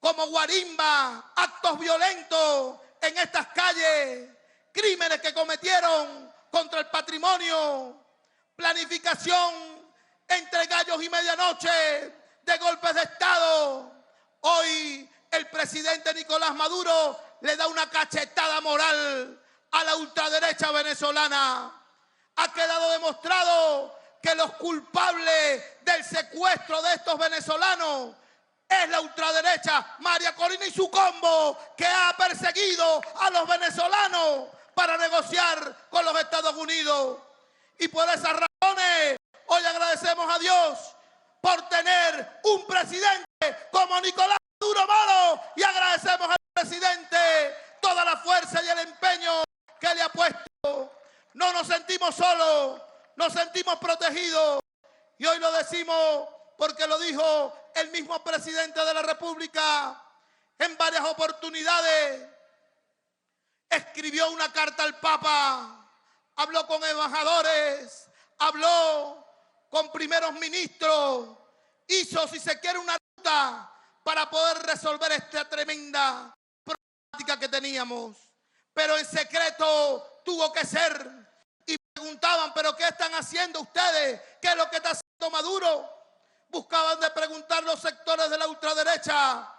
como guarimba, actos violentos en estas calles, crímenes que cometieron contra el patrimonio, planificación entre gallos y medianoche de golpes de Estado. Hoy el presidente Nicolás Maduro le da una cachetada moral a la ultraderecha venezolana. Ha quedado demostrado que los culpables del secuestro de estos venezolanos es la ultraderecha María Corina y su combo, que ha perseguido a los venezolanos para negociar con los Estados Unidos. Y por esas razones, hoy agradecemos a Dios por tener un presidente como Nicolás Maduro Moro, y agradecemos al presidente toda la fuerza y el empeño que le ha puesto. No nos sentimos solos, nos sentimos protegidos, y hoy lo decimos porque lo dijo el mismo presidente de la República en varias oportunidades. Escribió una carta al Papa, habló con embajadores, habló con primeros ministros, hizo, si se quiere, una ruta para poder resolver esta tremenda problemática que teníamos. Pero en secreto tuvo que ser. Y preguntaban, ¿pero qué están haciendo ustedes? ¿Qué es lo que está haciendo Maduro? Buscaban de preguntar los sectores de la ultraderecha.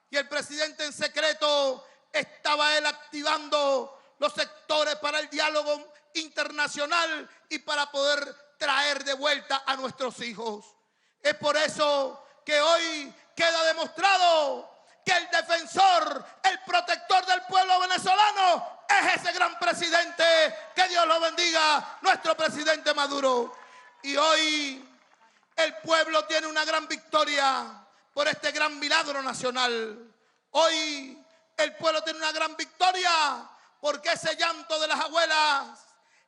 Y el presidente en secreto estaba él activando los sectores para el diálogo internacional y para poder traer de vuelta a nuestros hijos. Es por eso que hoy queda demostrado que el defensor, el protector del pueblo venezolano es ese gran presidente, que Dios lo bendiga, nuestro presidente Maduro. Y hoy el pueblo tiene una gran victoria por este gran milagro nacional. Hoy el pueblo tiene una gran victoria porque ese llanto de las abuelas,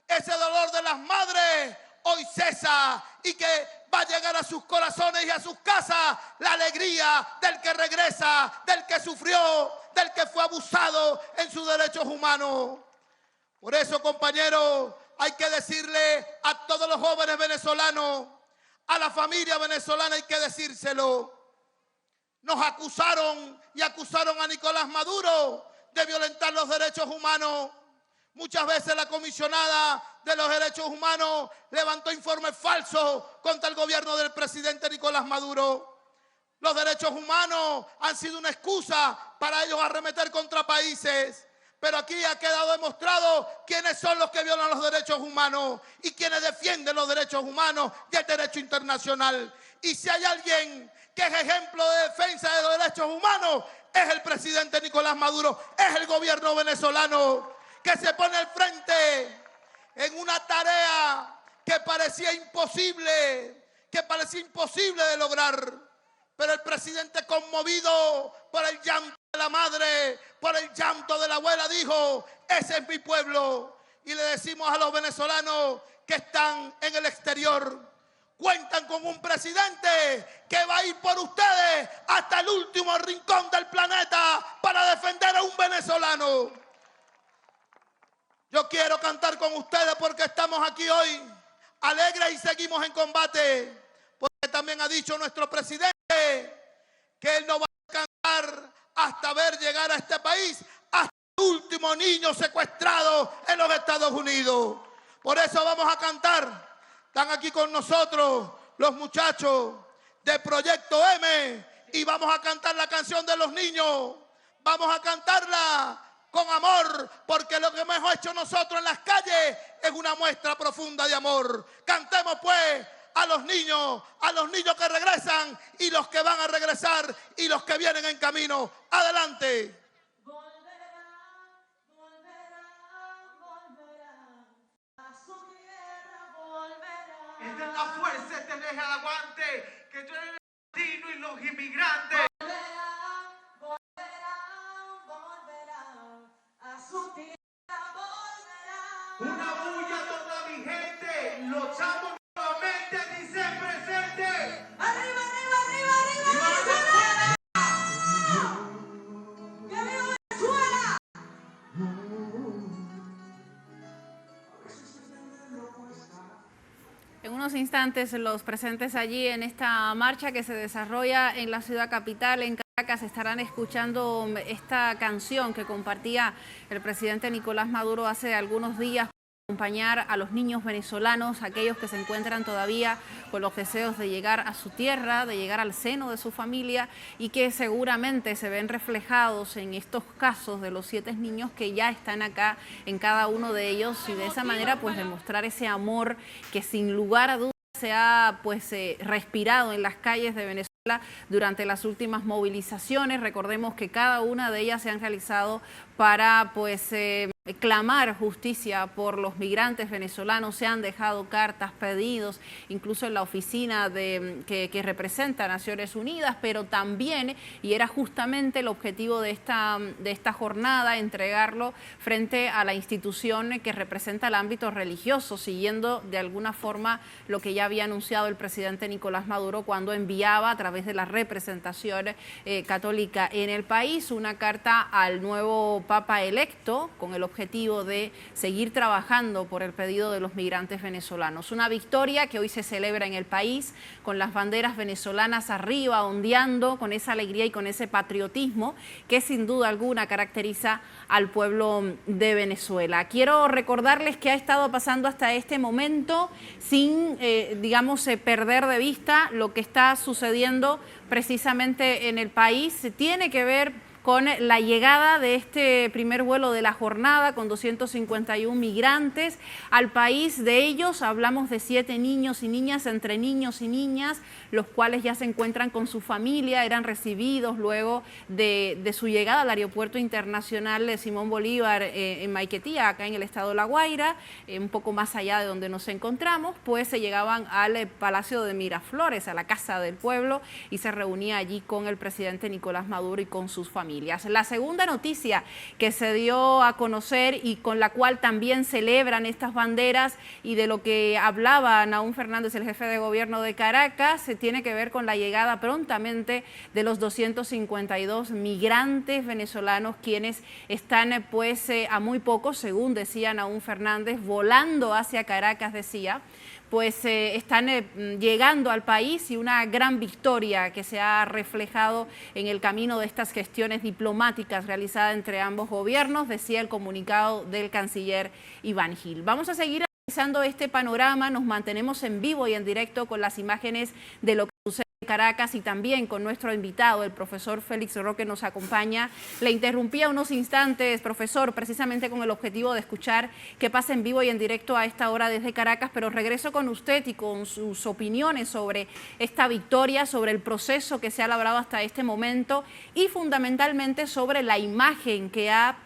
ese dolor de las madres, hoy cesa, y que va a llegar a sus corazones y a sus casas la alegría del que regresa, del que sufrió, del que fue abusado en sus derechos humanos. Por eso, compañeros, hay que decirle a todos los jóvenes venezolanos, a la familia venezolana hay que decírselo. Nos acusaron y acusaron a Nicolás Maduro de violentar los derechos humanos. Muchas veces la comisionada de los derechos humanos levantó informes falsos contra el gobierno del presidente Nicolás Maduro. Los derechos humanos han sido una excusa para ellos arremeter contra países. Pero aquí ha quedado demostrado quiénes son los que violan los derechos humanos y quienes defienden los derechos humanos y el derecho internacional. Y si hay alguien que es ejemplo de defensa de los derechos humanos, es el presidente Nicolás Maduro, es el gobierno venezolano, que se pone al frente en una tarea que parecía imposible de lograr. Pero el presidente, conmovido por el llanto de la madre, por el llanto de la abuela, dijo: ese es mi pueblo. Y le decimos a los venezolanos que están en el exterior. Cuentan con un presidente que va a ir por ustedes hasta el último rincón del planeta para defender a un venezolano. Yo quiero cantar con ustedes porque estamos aquí hoy alegres y seguimos en combate. Porque también ha dicho nuestro presidente que él no va a cantar hasta ver llegar a este país hasta el último niño secuestrado en los Estados Unidos. Por eso vamos a cantar. Están aquí con nosotros los muchachos de Proyecto M y vamos a cantar la canción de los niños. Vamos a cantarla con amor, porque lo que hemos hecho nosotros en las calles es una muestra profunda de amor. Cantemos pues a los niños que regresan y los que van a regresar y los que vienen en camino. Adelante. Esta es la fuerza, este es el aguante que traen los latinos y los inmigrantes. Volverán a su tierra, volverán. Una bulla a toda mi gente, los chamos nuevamente dicen presente. ¡Arriba, arriba, arriba, arriba, Venezuela! ¡Que viva Venezuela! En unos instantes los presentes allí en esta marcha que se desarrolla en la ciudad capital, en Caracas, estarán escuchando esta canción que compartía el presidente Nicolás Maduro hace algunos días para acompañar a los niños venezolanos, aquellos que se encuentran todavía con los deseos de llegar a su tierra, de llegar al seno de su familia y que seguramente se ven reflejados en estos casos de los 7 niños que ya están acá en cada uno de ellos y de esa manera pues demostrar ese amor que sin lugar a dudas se ha respirado en las calles de Venezuela durante las últimas movilizaciones. Recordemos que cada una de ellas se han realizado para clamar justicia por los migrantes venezolanos. Se han dejado cartas, pedidos, incluso en la oficina que representa a Naciones Unidas, pero también, y era justamente el objetivo de esta jornada, entregarlo frente a la institución que representa el ámbito religioso, siguiendo de alguna forma lo que ya había anunciado el presidente Nicolás Maduro cuando enviaba a través de la representación católica en el país una carta al nuevo Papa electo con el objetivo de seguir trabajando por el pedido de los migrantes venezolanos. Una victoria que hoy se celebra en el país con las banderas venezolanas arriba, ondeando con esa alegría y con ese patriotismo que sin duda alguna caracteriza al pueblo de Venezuela. Quiero recordarles que ha estado pasando hasta este momento sin, perder de vista lo que está sucediendo precisamente en el país. Tiene que ver con la llegada de este primer vuelo de la jornada con 251 migrantes al país. De ellos hablamos de 7 niños y niñas, entre niños y niñas, los cuales ya se encuentran con su familia, eran recibidos luego de su llegada al aeropuerto internacional de Simón Bolívar en Maiquetía, acá en el estado de La Guaira, un poco más allá de donde nos encontramos, pues se llegaban al Palacio de Miraflores, a la Casa del Pueblo, y se reunía allí con el presidente Nicolás Maduro y con sus familias. La segunda noticia que se dio a conocer y con la cual también celebran estas banderas y de lo que hablaba Nahum Fernández, el jefe de gobierno de Caracas, se tiene que ver con la llegada prontamente de los 252 migrantes venezolanos, quienes están a muy poco, según decía Nahum Fernández, volando hacia Caracas, decía, están llegando al país, y una gran victoria que se ha reflejado en el camino de estas gestiones diplomáticas realizadas entre ambos gobiernos, decía el comunicado del canciller Iván Gil. Vamos a seguir analizando este panorama, nos mantenemos en vivo y en directo con las imágenes de lo que sucede en Caracas y también con nuestro invitado, el profesor Félix Roque, nos acompaña. Le interrumpía unos instantes, profesor, precisamente con el objetivo de escuchar qué pasa en vivo y en directo a esta hora desde Caracas, pero regreso con usted y con sus opiniones sobre esta victoria, sobre el proceso que se ha labrado hasta este momento y fundamentalmente sobre la imagen que ha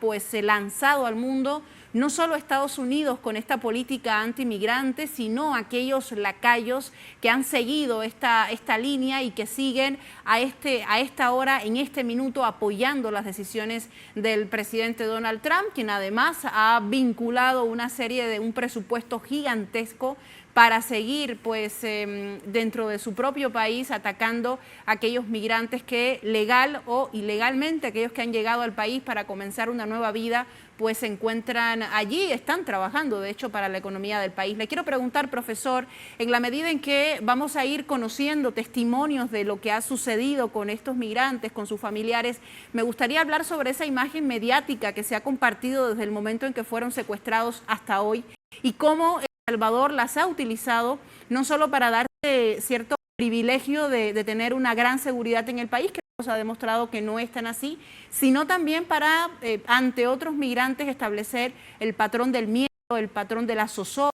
lanzado al mundo no solo Estados Unidos con esta política antimigrante, sino aquellos lacayos que han seguido esta línea y que siguen a esta hora, en este minuto, apoyando las decisiones del presidente Donald Trump, quien además ha vinculado un presupuesto gigantesco para seguir pues dentro de su propio país atacando a aquellos migrantes que legal o ilegalmente, aquellos que han llegado al país para comenzar una nueva vida, pues se encuentran allí, están trabajando de hecho para la economía del país. Le quiero preguntar, profesor, en la medida en que vamos a ir conociendo testimonios de lo que ha sucedido con estos migrantes, con sus familiares, me gustaría hablar sobre esa imagen mediática que se ha compartido desde el momento en que fueron secuestrados hasta hoy y cómo Salvador las ha utilizado no solo para darse cierto privilegio de tener una gran seguridad en el país, que se ha demostrado que no es tan así, sino también para, ante otros migrantes, establecer el patrón del miedo, el patrón de la zozobra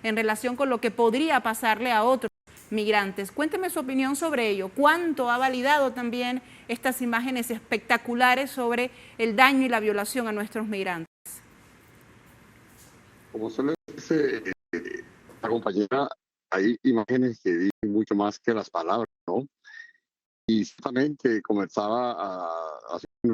en relación con lo que podría pasarle a otros migrantes. Cuénteme su opinión sobre ello. ¿Cuánto ha validado también estas imágenes espectaculares sobre el daño y la violación a nuestros migrantes? Como suele decirse, la compañera, hay imágenes que dicen mucho más que las palabras, ¿no? Y ciertamente conversaba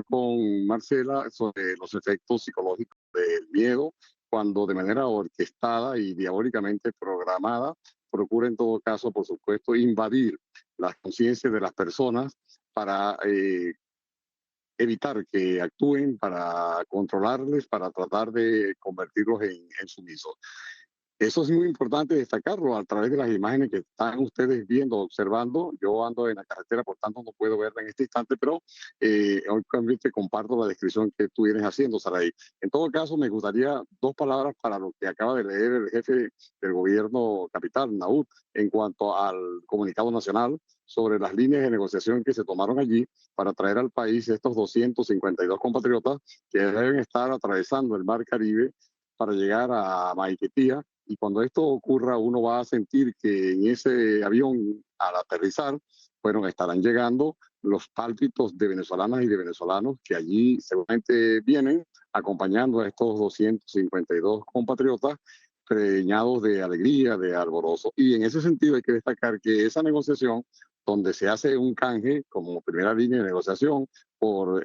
con Marcela sobre los efectos psicológicos del miedo, cuando de manera orquestada y diabólicamente programada procura en todo caso, por supuesto, invadir las conciencias de las personas para evitar que actúen, para controlarles, para tratar de convertirlos en sumisos. Eso es muy importante destacarlo a través de las imágenes que están ustedes viendo, observando. Yo ando en la carretera, por tanto no puedo verla en este instante, pero obviamente comparto la descripción que tú vienes haciendo, Saray. En todo caso, me gustaría dos palabras para lo que acaba de leer el jefe del gobierno capital, Naud, en cuanto al comunicado nacional sobre las líneas de negociación que se tomaron allí para traer al país estos 252 compatriotas que deben estar atravesando el Mar Caribe para llegar a Maiquetía. Y cuando esto ocurra, uno va a sentir que en ese avión, al aterrizar, bueno, estarán llegando los pálpitos de venezolanas y de venezolanos que allí seguramente vienen acompañando a estos 252 compatriotas preñados de alegría, de alborozo. Y en ese sentido hay que destacar que esa negociación, donde se hace un canje como primera línea de negociación por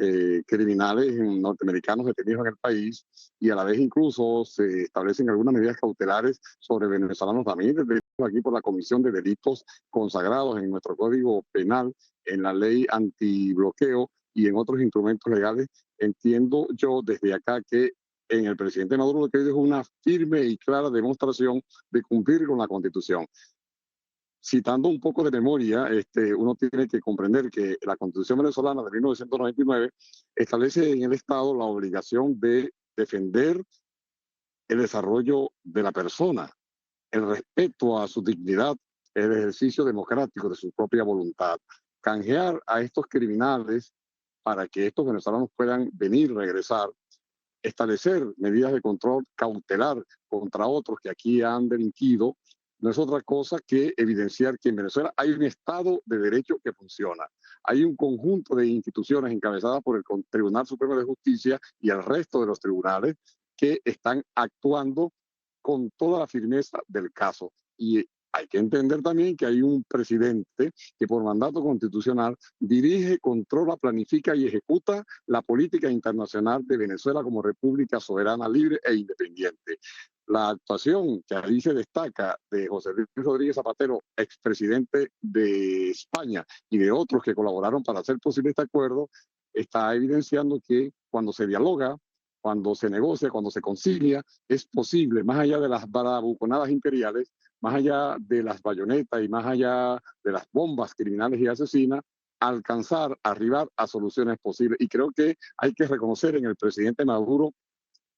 criminales norteamericanos detenidos en el país, y a la vez incluso se establecen algunas medidas cautelares sobre venezolanos también, aquí por la Comisión de Delitos consagrados en nuestro Código Penal, en la ley antibloqueo y en otros instrumentos legales. Entiendo yo desde acá que en el presidente Maduro lo que hay es una firme y clara demostración de cumplir con la Constitución. Citando un poco de memoria, uno tiene que comprender que la Constitución venezolana de 1999 establece en el Estado la obligación de defender el desarrollo de la persona, el respeto a su dignidad, el ejercicio democrático de su propia voluntad. Canjear a estos criminales para que estos venezolanos puedan venir, regresar, establecer medidas de control cautelar contra otros que aquí han delinquido, no es otra cosa que evidenciar que en Venezuela hay un Estado de Derecho que funciona. Hay un conjunto de instituciones encabezadas por el Tribunal Supremo de Justicia y el resto de los tribunales que están actuando con toda la firmeza del caso. Y hay que entender también que hay un presidente que por mandato constitucional dirige, controla, planifica y ejecuta la política internacional de Venezuela como república soberana, libre e independiente. La actuación que ahí se destaca de José Luis Rodríguez Zapatero, expresidente de España, y de otros que colaboraron para hacer posible este acuerdo, está evidenciando que cuando se dialoga, cuando se negocia, cuando se concilia, es posible, más allá de las bravuconadas imperiales, más allá de las bayonetas y más allá de las bombas criminales y asesinas, alcanzar, arribar a soluciones posibles. Y creo que hay que reconocer en el presidente Maduro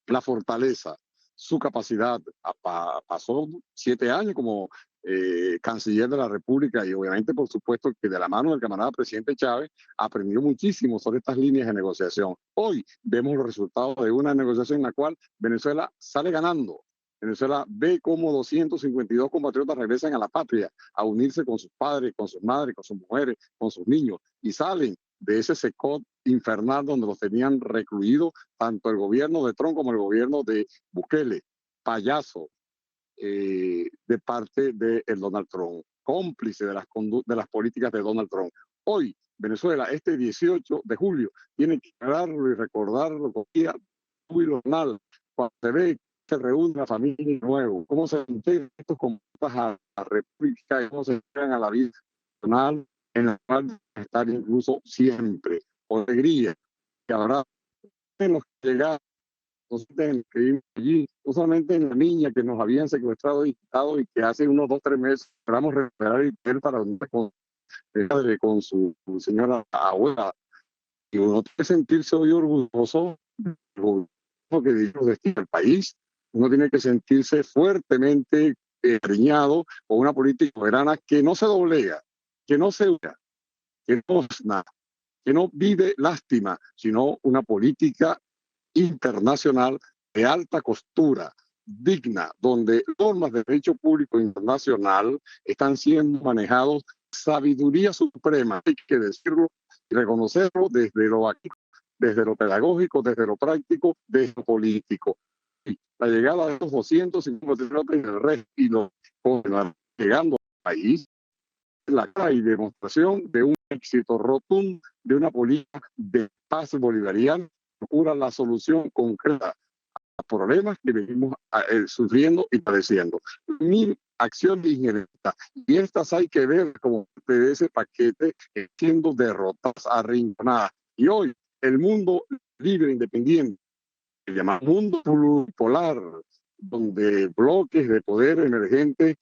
la fortaleza, su capacidad. Pasó 7 años como canciller de la República y obviamente, por supuesto, que de la mano del camarada presidente Chávez aprendió muchísimo sobre estas líneas de negociación. Hoy vemos los resultados de una negociación en la cual Venezuela sale ganando. Venezuela ve cómo 252 compatriotas regresan a la patria a unirse con sus padres, con sus madres, con sus mujeres, con sus niños y salen de ese secot infernal donde los tenían recluidos, tanto el gobierno de Trump como el gobierno de Bukele, payaso de parte de Donald Trump, cómplice de las políticas de Donald Trump. Hoy, Venezuela, este 18 de julio, tiene que mirarlo y recordarlo con día muy normal, cuando se ve que se reúne la familia de nuevo, cómo se integran estos compatriotas a la República y cómo se integran a la vida nacional, en la cual estar incluso siempre. Alegría que habrá en los que llegaron, allí, no solamente en la niña que nos habían secuestrado y quitado y que hace unos 2 o 3 meses esperamos recuperar y tener para con su señora abuela. Y uno tiene que sentirse hoy orgulloso que destina el país. Uno tiene que sentirse fuertemente cariñado con una política soberana que no se doblega, que no se usa, que no es nada, que no vive lástima, sino una política internacional de alta costura, digna, donde normas de derecho público internacional están siendo manejados sabiduría suprema, hay que decirlo y reconocerlo desde lo pedagógico, desde lo práctico, desde lo político. La llegada de estos 250 en el resto y los llegando al país, la clara y demostración de un éxito rotundo de una política de paz bolivariana que procura la solución concreta a los problemas que venimos sufriendo y padeciendo. 1000 acciones injerentas, y estas hay que ver como de ese paquete siendo derrotadas, arrinconadas. Y hoy el mundo libre, independiente, se llama mundo pluripolar, donde bloques de poder emergentes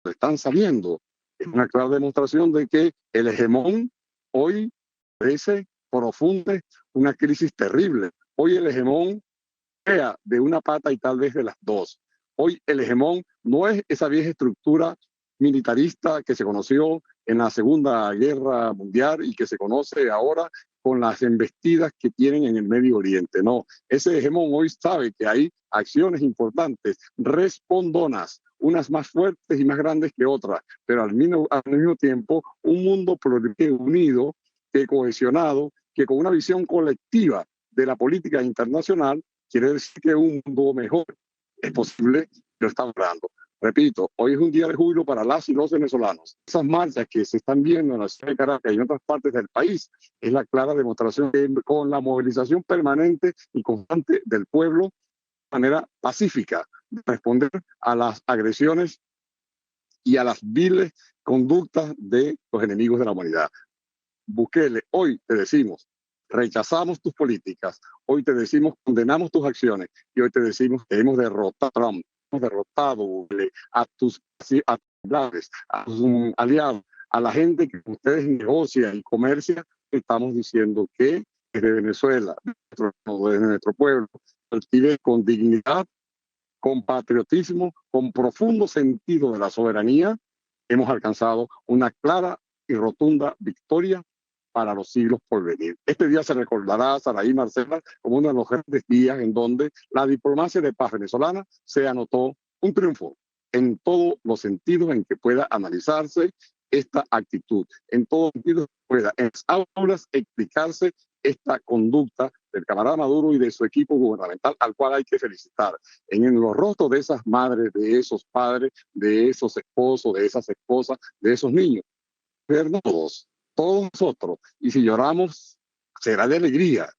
están saliendo. Es una clara demostración de que el hegemón hoy parece profunda, una crisis terrible. Hoy el hegemón sea de una pata y tal vez de las dos. Hoy el hegemón no es esa vieja estructura militarista que se conoció en la Segunda Guerra Mundial y que se conoce ahora con las embestidas que tienen en el Medio Oriente. No, ese hegemón hoy sabe que hay acciones importantes, respondonas, unas más fuertes y más grandes que otras, pero al mismo tiempo un mundo unido, que cohesionado, que con una visión colectiva de la política internacional quiere decir que un mundo mejor es posible, lo está logrando. Repito, hoy es un día de júbilo para las y los venezolanos. Esas marchas que se están viendo en la ciudad de Caracas y en otras partes del país es la clara demostración que con la movilización permanente y constante del pueblo, de manera pacífica, de responder a las agresiones y a las viles conductas de los enemigos de la humanidad. Bukele, hoy te decimos, rechazamos tus políticas, hoy te decimos, condenamos tus acciones y hoy te decimos que hemos derrotado a Trump. Derrotado a tus aliados, a la gente que ustedes negocian y comercian. Estamos diciendo que desde Venezuela, desde nuestro pueblo, vive con dignidad, con patriotismo, con profundo sentido de la soberanía, hemos alcanzado una clara y rotunda victoria para los siglos por venir. Este día se recordará a Saraí Marcela como uno de los grandes días en donde la diplomacia de paz venezolana se anotó un triunfo en todos los sentidos en que pueda analizarse esta actitud, en todos los sentidos que pueda en las aulas explicarse esta conducta del camarada Maduro y de su equipo gubernamental, al cual hay que felicitar. En los rostros de esas madres, de esos padres, de esos esposos, de esas esposas, de esos niños, vernos todos nosotros, y si lloramos, será de alegría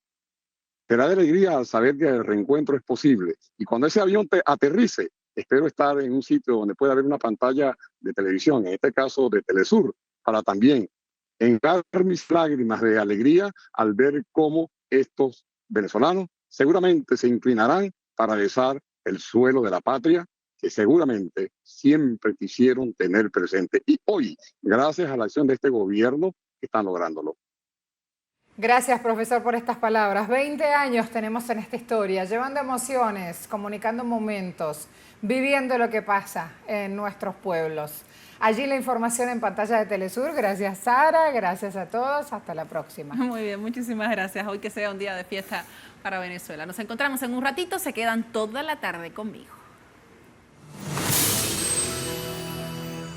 al saber que el reencuentro es posible. Y cuando ese avión aterrice, espero estar en un sitio donde pueda haber una pantalla de televisión, en este caso de Telesur, para también encargar mis lágrimas de alegría al ver cómo estos venezolanos seguramente se inclinarán para besar el suelo de la patria que seguramente siempre quisieron tener presente. Y hoy, gracias a la acción de este gobierno, están lográndolo. Gracias, profesor, por estas palabras. 20 años tenemos en esta historia, llevando emociones, comunicando momentos, viviendo lo que pasa en nuestros pueblos. Allí la información en pantalla de Telesur. Gracias, Sara. Gracias a todos. Hasta la próxima. Muy bien, muchísimas gracias. Hoy que sea un día de fiesta para Venezuela. Nos encontramos en un ratito. Se quedan toda la tarde conmigo.